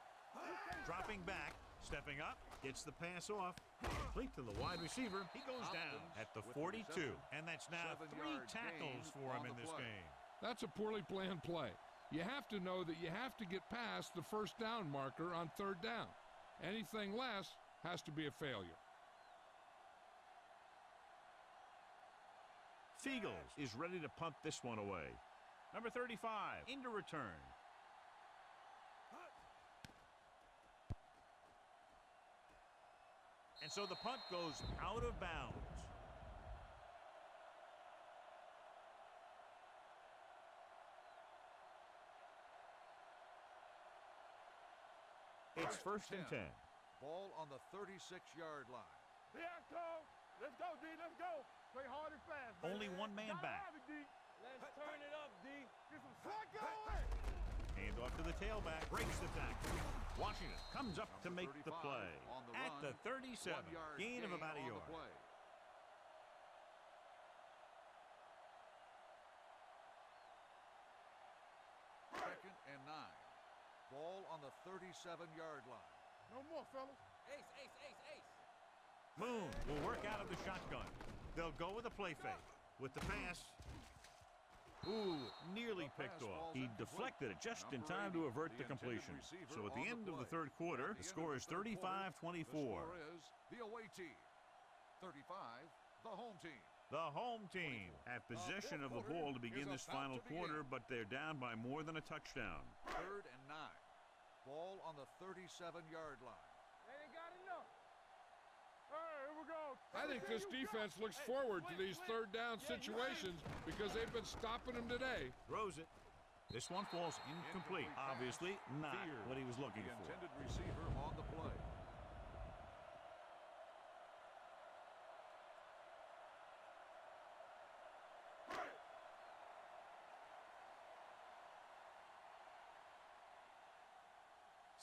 Dropping back, stepping up, gets the pass off. Complete to the wide receiver. He goes down at the 42. And that's now 3 tackles for him in this game. That's a poorly planned play. You have to know that you have to get past the first down marker on 3rd down. Anything less has to be a failure. Seagulls is ready to punt this one away. Number 35 into return. And so the punt goes out of bounds. It's 1st and 10. Ball on the 36-yard line. Here I come. Let's go, D. Let's go. Play hard and fast. Baby. Only one man back. Have it, D. Let's turn it up, D. Get some slack going. Hand off to the tailback. Breaks the tackle. Washington comes up to make the play at the 37. Gain of about a yard. 2nd and 9. Ball on the 37-yard line. No more, fellas. Ace, ace, ace, ace. Moon will work out of the shotgun. They'll go with a play fake. With the pass. Ooh, nearly picked off. He deflected it just in time to avert the completion. So at the end of the 3rd quarter, the score is 35-24. The score is the away team. 35, the home team. The home team have possession of the ball to begin this final quarter, but they're down by more than a touchdown. 3rd and 9. Ball on the 37-yard line. They ain't got enough. Hey, here we go. I think this defense looks forward to these 3rd down situations because they've been stopping them today. Throws it. This one falls incomplete. Obviously not what he was looking The for. intended receiver on the play.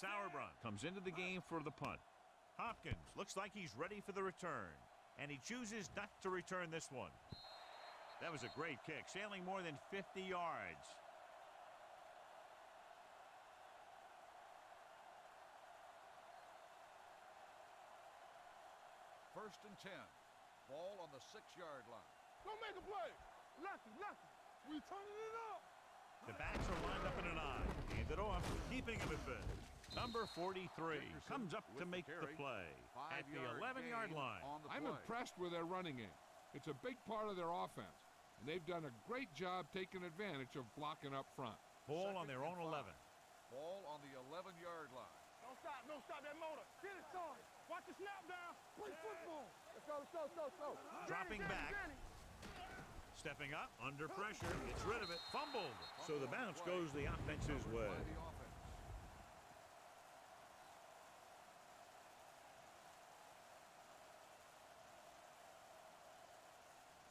Sauerbrunn comes into the game for the punt. Hopkins looks like he's ready for the return, and he chooses not to return this one. That was a great kick, sailing more than 50 yards. First and 10. Ball on the 6-yard line. Go make a play. Lucky, lucky. We turning it up. The backs are lined up in an eye. Hand it off, keeping him at bay. Number 43 comes up to make the play at the 11-yard line. I'm impressed with their running game. It's a big part of their offense, and they've done a great job taking advantage of blocking up front. Ball on their own 11. Ball on the 11-yard line. Don't stop that motor. Get it started. Watch the snap down. Play football. Let's go, let's go, let's go, let's go. Dropping back. Stepping up, under pressure, gets rid of it, fumbled. So the bounce goes the offense's way. By the offense.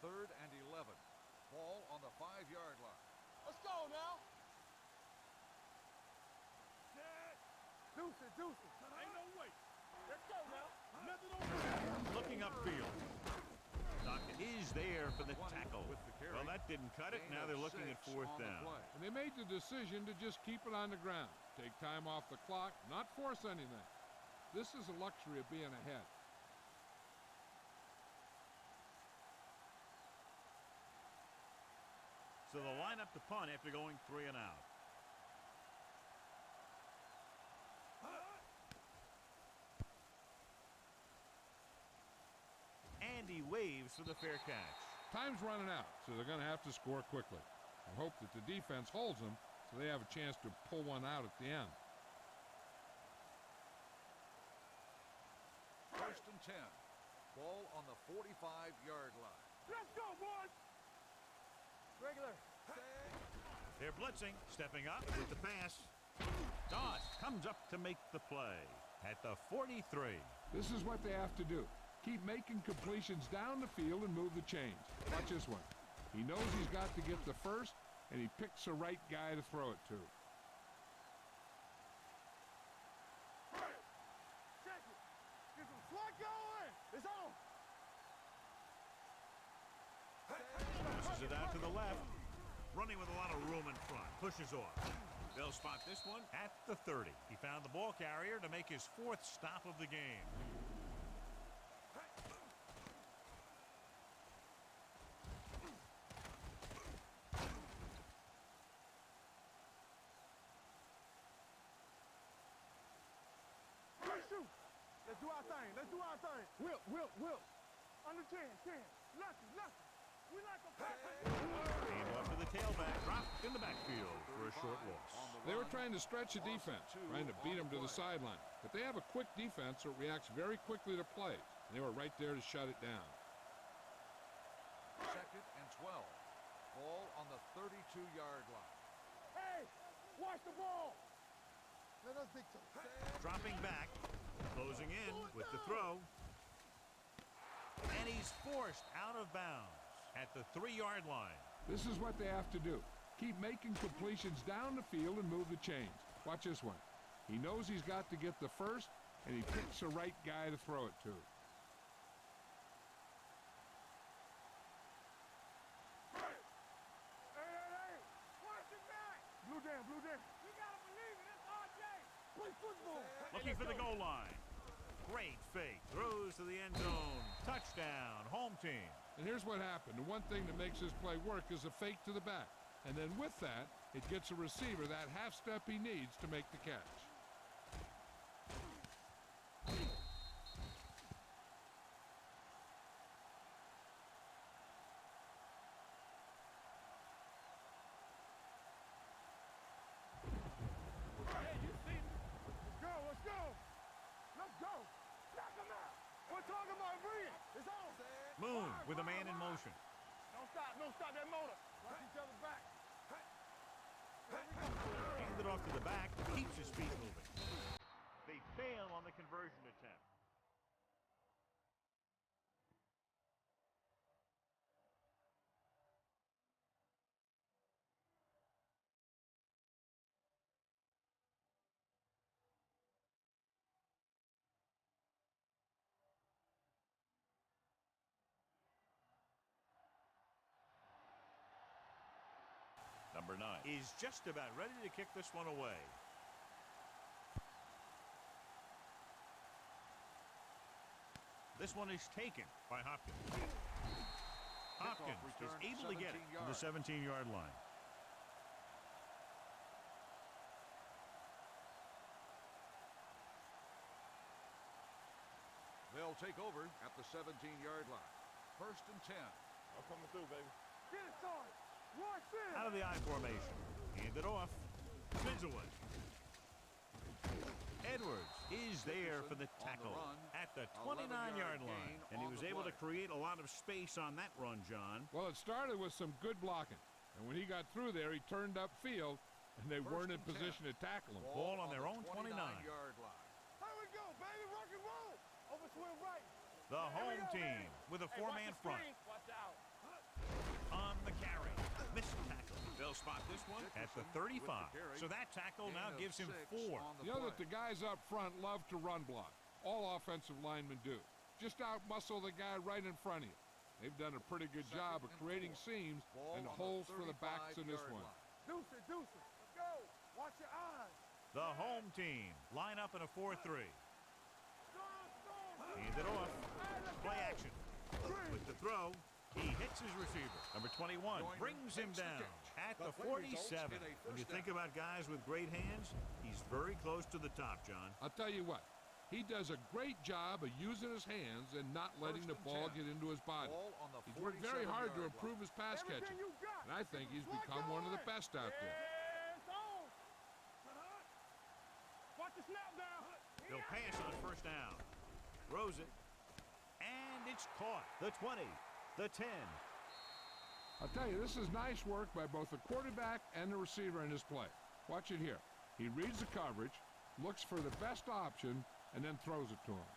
Third and 11. Ball on the 5-yard line. Let's go now. Deuce it, deuce it. Ain't no way. Let's go now. Nothing over. Looking upfield. Dockett is there for the tackle. Well, that didn't cut it. Now they're looking at 4th down. And they made the decision to just keep it on the ground. Take time off the clock, not force anything. This is the luxury of being ahead. So they'll line up to punt after going 3 and out. And he waves for the fair catch. Time's running out, so they're going to have to score quickly. I hope that the defense holds them so they have a chance to pull one out at the end. First and 10. Ball on the 45-yard line. Let's go, boys. Regular. They're blitzing, stepping up with the pass. Doss comes up to make the play at the 43. This is what they have to do. Keep making completions down the field and move the chains. Watch this one. He knows he's got to get the first, and he picks the right guy to throw it to. Check it. Get some slack going. It's on. Passes it out to the left. Running with a lot of room in front. Pushes off. They'll spot this one at the 30. He found the ball carrier to make his 4th stop of the game. Let's do our thing. Let's do our thing. Will. Under 10. Lucky. We like a pack. Hand off to the tailback. Dropped in the backfield for a short loss. They were trying to stretch the defense, trying to beat them to the sideline. But they have a quick defense that reacts very quickly to plays. And they were right there to shut it down. Second and 12. Ball on the 32-yard line. Hey, watch the ball. Let us dictate. Dropping back. Closing in with the throw. And he's forced out of bounds at the 3-yard line. This is what they have to do. Keep making completions down the field and move the chains. Watch this one. He knows he's got to get the first, and he picks the right guy to throw it to. Hey. Watch it back. Blue jam. You gotta believe it. It's RJ. Play football. Looking for the goal line. Great fake. Throws to the end zone. Touchdown. Home team. And here's what happened. The one thing that makes this play work is a fake to the back. And then with that, it gets a receiver that half step he needs to make the catch. Let's go. Knock him out. We're talking about Reed. It's on. Moon with a man in motion. Don't stop that motor. Watch each other's back. Hand it off to the back. Keeps his feet moving. They fail on the conversion attempt. Number 9 is just about ready to kick this one away. This one is taken by Hopkins. Hopkins is able to get it to the 17-yard line. They'll take over at the 17-yard line. First and 10. I'm coming through, baby. Get it started. Out of the I formation. Hand it off. Spins away. Edwards is there for the tackle at the 29-yard line. And he was able to create a lot of space on that run, John. Well, it started with some good blocking. And when he got through there, he turned upfield, and they weren't in position to tackle him. Ball on their own 29. Yard line. Here we go, baby. Rock and roll. Over swing right. The home team with a four-man front. Watch out. On the carry. Missed tackle. They'll spot this one at the 35. So that tackle now gives him 4. You know that the guys up front love to run block. All offensive linemen do. Just out-muscle the guy right in front of you. They've done a pretty good job of creating seams and holes for the backs in this one. Deuce it. Let's go. Watch your eyes. The home team line up in a 4-3. Hand it off. Play action. With the throw, he hits his receiver. Number 21 brings him down at the 47. When you think about guys with great hands, he's very close to the top, John. I'll tell you what, he does a great job of using his hands and not letting the ball get into his body. He's worked very hard to improve his pass catching, and I think he's become one of the best out there. It's on. Watch the snap down. They'll pass on first down. Throws it. And it's caught. The 20. The 10. I'll tell you, this is nice work by both the quarterback and the receiver in this play. Watch it here. He reads the coverage, looks for the best option, and then throws it to him.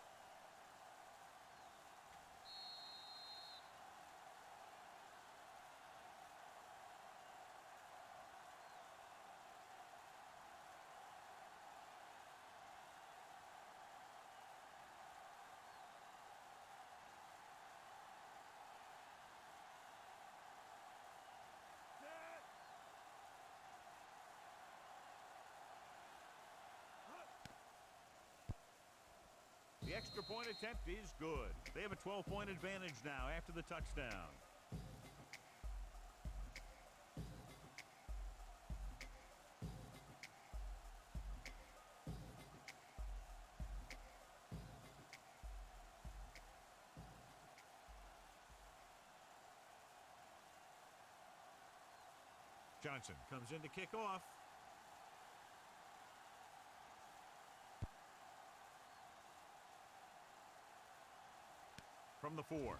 The extra point attempt is good. They have a 12-point advantage now after the touchdown. Johnson comes in to kick off. From the 4.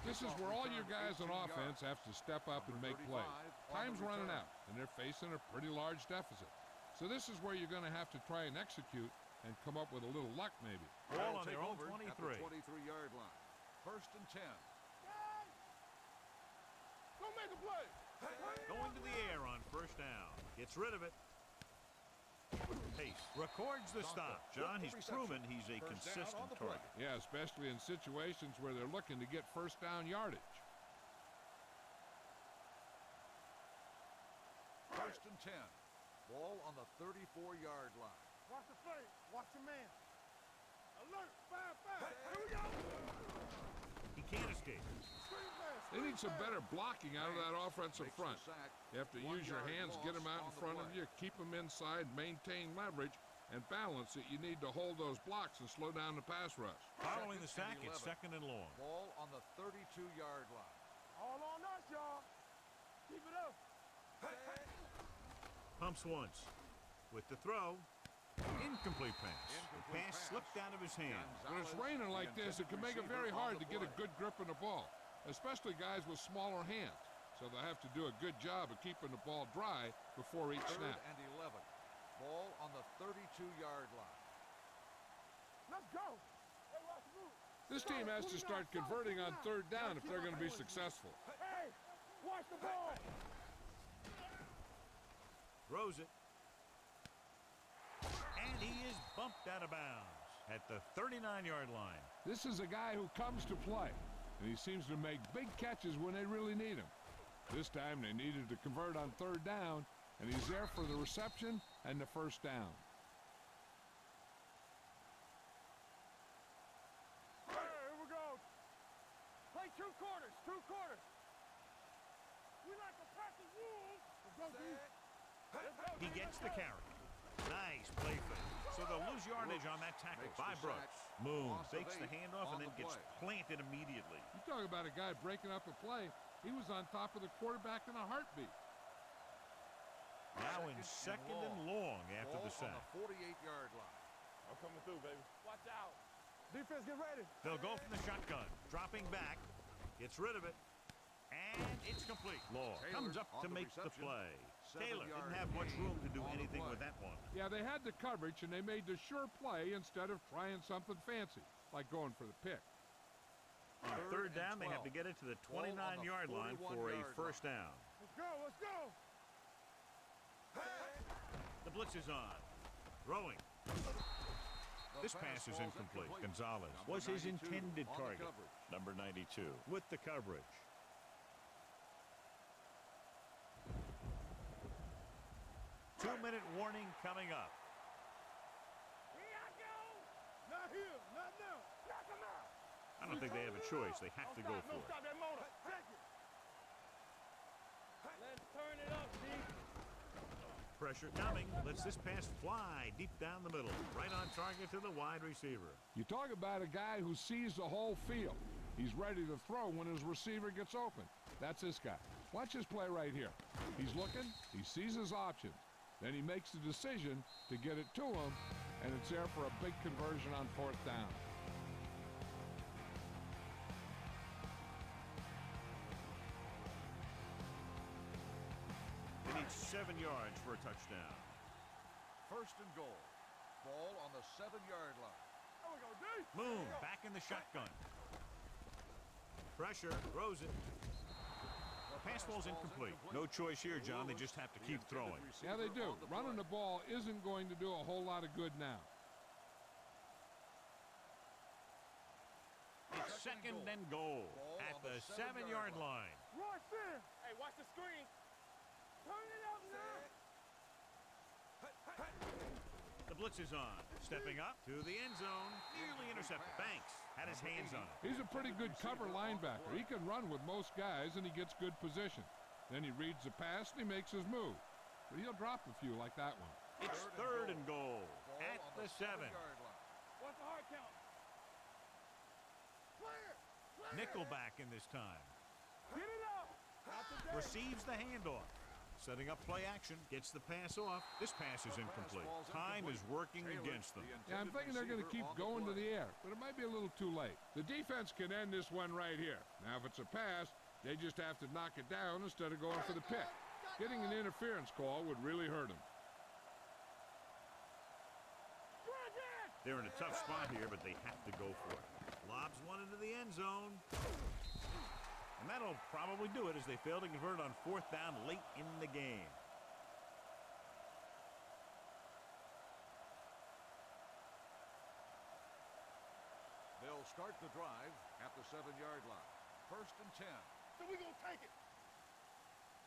This is where all your guys on offense have to step up and make plays. Time's running out, and they're facing a pretty large deficit. So this is where you're going to have to try and execute and come up with a little luck, maybe. Ball on their own 23. 23-yard line. First and 10. Don't make a play. Going to the air on first down. Gets rid of it. Pace records the stop. John, he's proven he's a consistent target. Yeah, especially in situations where they're looking to get first down yardage. First and 10. Ball on the 34-yard line. Watch the play. Watch your man. Alert. Fire. Here we go. He can't escape. They need some better blocking out of that offensive front. You have to use your hands, get them out in front of you, keep them inside, maintain leverage, and balance it. You need to hold those blocks and slow down the pass rush. Following the sack, it's second and long. Ball on the 32-yard line. All on us, y'all. Keep it up. Pumps once. With the throw, incomplete pass. The pass slipped out of his hands. When it's raining like this, it can make it very hard to get a good grip on the ball, especially guys with smaller hands. So they have to do a good job of keeping the ball dry before each snap. Third and 11. Ball on the 32-yard line. Let's go. Hey, watch the move. This team has to start converting on third down if they're going to be successful. Hey, watch the ball. Throws it. And he is bumped out of bounds at the 39-yard line. This is a guy who comes to play, and he seems to make big catches when they really need him. This time they needed to convert on third down, and he's there for the reception and the first down. Here we go. Play 2 quarters. We like to practice rules. Let's go, D. He gets the carry. Nice play fake. So they'll lose yardage on that tackle by Brooks. Moon fakes the handoff and then gets planted immediately. You talk about a guy breaking up a play. He was on top of the quarterback in a heartbeat. Now in second and long after Ball the sack. on the 48-yard line. I'm coming through, baby. Watch out. Defense, get ready. They'll go from the shotgun. Dropping back. Gets rid of it. And it's complete. Law comes up on to the make the reception. play. 7 Taylor yard didn't have much gain room to do on the anything play. with that one. Yeah, they had the coverage, and they made the sure play instead of trying something fancy, like going for the pick. On Third third down, and they have to 12. get it to the Ball on the 29-yard line for a 41-yard first down. Let's go, let's go. The blitz is on. Throwing. The This pass is falls incomplete. incomplete. Gonzalez Number was his 92 intended on the target. coverage. Number 92 with the coverage. Two-minute warning coming up. Here I go. Not here, not now. Knock him out. I don't think they have a choice. They have to go for Don't it. stop that motor. Take it. Let's turn it up, D. Pressure coming. Lets this pass fly deep down the middle. Right on target to the wide receiver. You talk about a guy who sees the whole field. He's ready to throw when his receiver gets open. That's this guy. Watch his play right here. He's looking, he sees his options. Then he makes the decision to get it to him, and it's there for a big conversion on fourth down. They need 7 yards for a touchdown. First and goal. Ball on the 7-yard line. There we go, D. Moon back in the shotgun. Pressure, throws it. Pass ball's incomplete. No choice here, John. They just have to keep throwing. Yeah, they do. Running the ball isn't going to do a whole lot of good now. It's second and goal at the 7-yard line. Royce in. Hey, watch the screen. Turn it up now. The blitz is on. Stepping up to the end zone. Nearly intercepted. Banks had his hands on it. He's a pretty good cover linebacker. He can run with most guys, and he gets good position. Then he reads the pass, and he makes his move. But he'll drop a few like that one. It's third and goal at the 7. What's the hard count? Clear. Nickelback in this time. Get it up. Not today. Receives the handoff. Setting up play action. Gets the pass off. This pass is incomplete. Time is working against them. Yeah, I'm thinking they're going to keep going to the air, but it might be a little too late. The defense can end this one right here. Now, if it's a pass, they just have to knock it down instead of going for the pick. Getting an interference call would really hurt them. They're in a tough spot here, but they have to go for it. Lobs one into the end zone. And that'll probably do it as they fail to convert on fourth down late in the game. They'll start the drive at the 7-yard line. First and 10. So we gonna take it.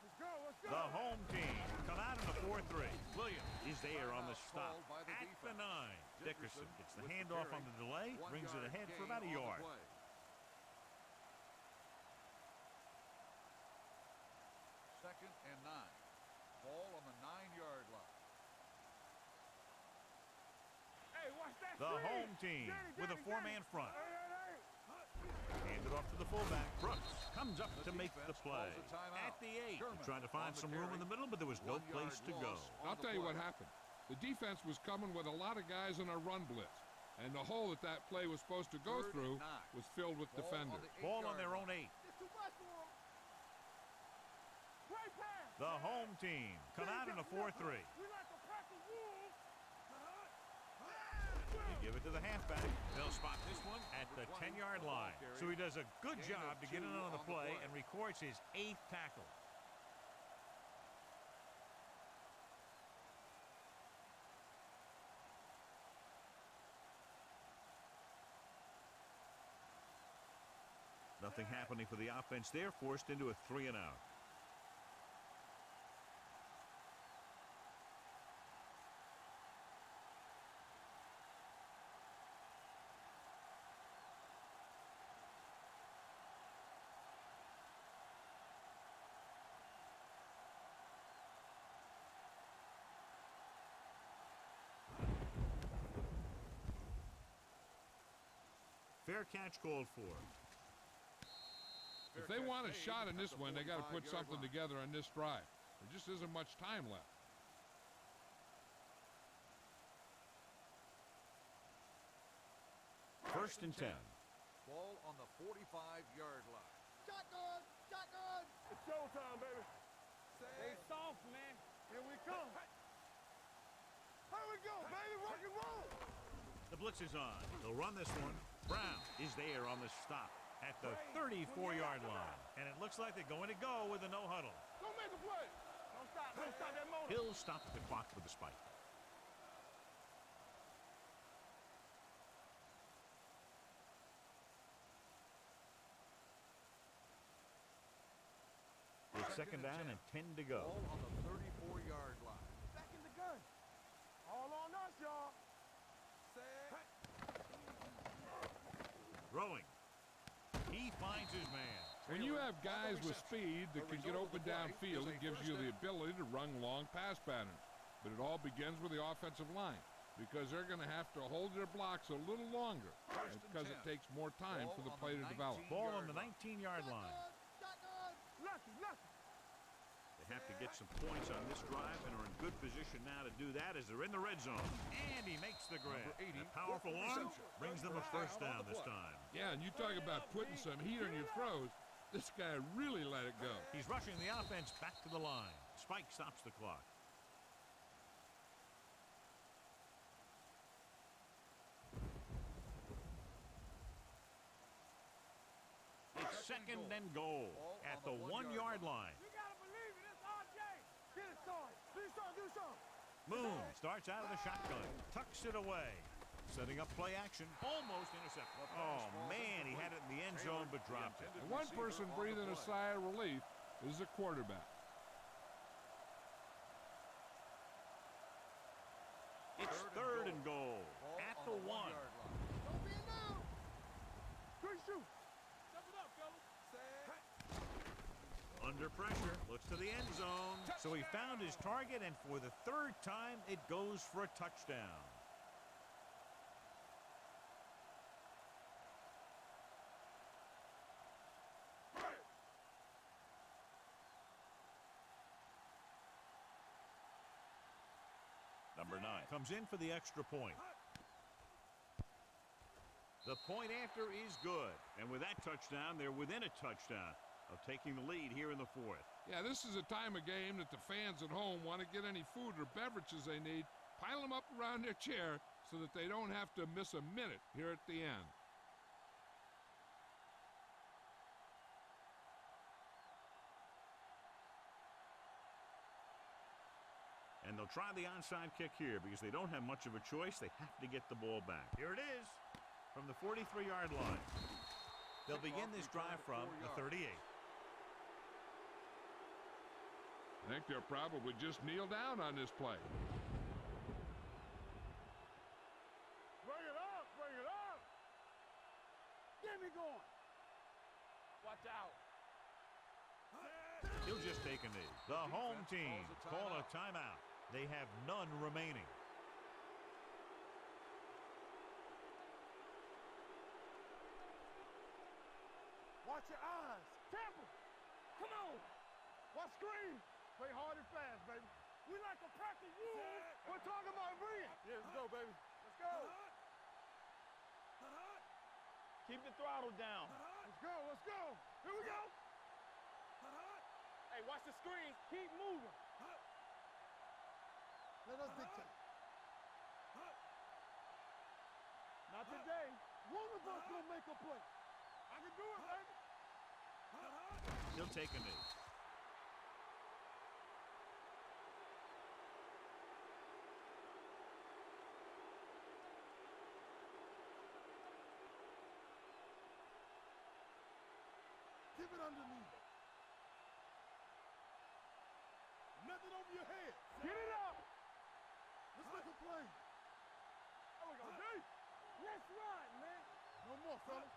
Let's go, let's go. The home team come out in the 4-3. Williams is there on the stop Called by the at the defense. 9. Dickerson gets the with the handoff carry. on the delay, 1 brings it yard ahead for gain about a on the yard. play. Second and 9. Ball on the 9-yard line. Hey, watch that The screen. home team with a 4-man front. Hey. Hand it off to the fullback. Brooks comes up The to make the defense play. calls a timeout. At the 8. Sherman Trying to find on the some room in carry. the middle, but there was no 1 place yard to go. loss on I'll the tell you what play. happened. The defense was coming with a lot of guys in a run blitz, and the hole that play was supposed to go Third through and 9. was filled with Ball on defenders. the Ball on 8-yard their own line. 8. It's too much for him. Great pass. The home team come out in a 4-3. We like to pack the wolves. They give it to the halfback. They'll spot this one at the 10-yard line. So he does a good Gain job of to get in 2 on the on the play play. and records his 8th tackle. Nothing happening for the offense. They're forced into a 3-and-out. Fair catch called for. If they want a shot in this one, they got to put something together on this drive. There just isn't much time left. First and 10. Ball on the 45-yard line. Shotgun! Shotgun! It's showtime, baby. Stay soft, man. Here we come. Here we go, baby. Rock and roll. The blitz is on. They'll run this one. Brown is there on the stop at the 34-yard line. And it looks like they're going to go with a no huddle. Don't make a play. Don't stop that motor. He'll stop the clock with the spike. It's second down and 10 to go. Ball on the 34-yard line. Back in the gun. All on us, y'all. Throwing. He finds his man. When you have guys with speed that can get open downfield, it gives you the ability to run long pass patterns. But it all begins with the offensive line, because they're going to have to hold their blocks a little longer, because it takes more time for the play to develop. Ball on the 19-yard line. Lucky, lucky. They have to get some points on this drive and are in good position now to do that as they're in the red zone. And he makes the grab. A powerful arm brings them a first down this time. Yeah, and you talk about putting some heat on your throws. This guy really let it go. He's rushing the offense back to the line. Spike stops the clock. It's second and goal at the 1-yard line. You gotta believe it. It's RJ. Get it started. Do something. Moon starts out of the shotgun, tucks it away. Setting up play action, almost intercepted. Oh, man, he had it in the end zone but dropped it. And one person breathing a sigh of relief is the quarterback. It's third and goal at the 1. Don't be now. Good shoot. Step it up, fellas. Under pressure, looks to the end zone. So he found his target, and for the third time, it goes for a touchdown. Number 9 comes in for the extra point. The point after is good. And with that touchdown, they're within a touchdown of taking the lead here in the fourth. Yeah, this is a time of game that the fans at home want to get any food or beverages they need, pile them up around their chair so that they don't have to miss a minute here at the end. And they'll try the onside kick here because they don't have much of a choice. They have to get the ball back. Here it is from the 43-yard line. They'll begin this drive from the 38. I think they'll probably just kneel down on this play. Bring it up. Bring it up. Get me going. Watch out. He'll just take a knee. The home team call a timeout. They have none remaining. Watch your eyes. Tampa. Come on. Watch screen. Play hard and fast, baby. We like to practice rules. We're talking about bringing. Yeah, let's go, baby. Let's go. Keep the throttle down. Let's go. Let's go. Here we go. Hey, watch the screen. Keep moving. Let us dictate. Not today. One of us gonna make a play. I can do it, baby. He'll take a knee. Give it underneath. Nothing over your head. Get it up. Let's make a play. There we go, D. Let's run, man. No more, fellas.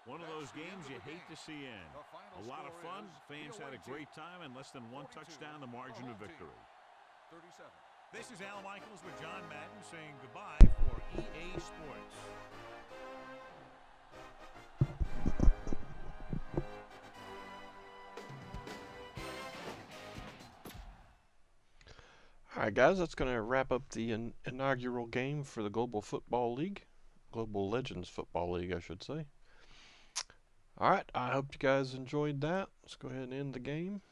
One of those games you hate to see end. A lot of fun. Fans had a great time, and less than one touchdown the margin of victory. 37. This is Al Michaels with John Madden saying goodbye for EA Sports. All Alright guys, that's going to wrap up the inaugural game for the Global Football League. Global Legends Football League, I should say. Alright, I hope you guys enjoyed that. Let's go ahead and end the game.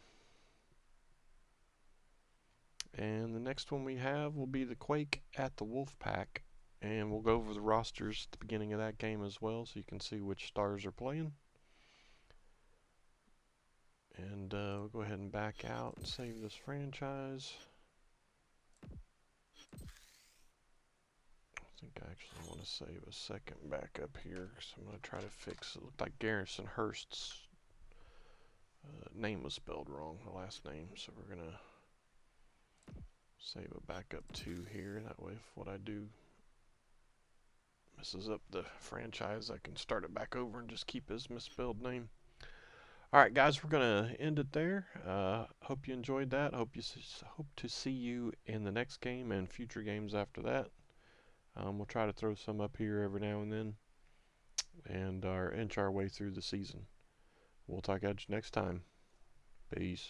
And the next one we have will be the Quake at the Wolfpack. And we'll go over the rosters at the beginning of that game as well, so you can see which stars are playing. And we'll go ahead and back out and save this franchise. I think I actually want to save a second backup here, because I'm going to try to fix it. It looked like Garrison Hurst's name was spelled wrong, the last name, so we're going to save a backup 2 here. That way, if what I do messes up the franchise, I can start it back over and just keep his misspelled name. Alright guys, we're going to end it there. Hope you enjoyed that. Hope to see you in the next game and future games after that. We'll try to throw some up here every now and then, and inch our way through the season. We'll talk at you next time. Peace.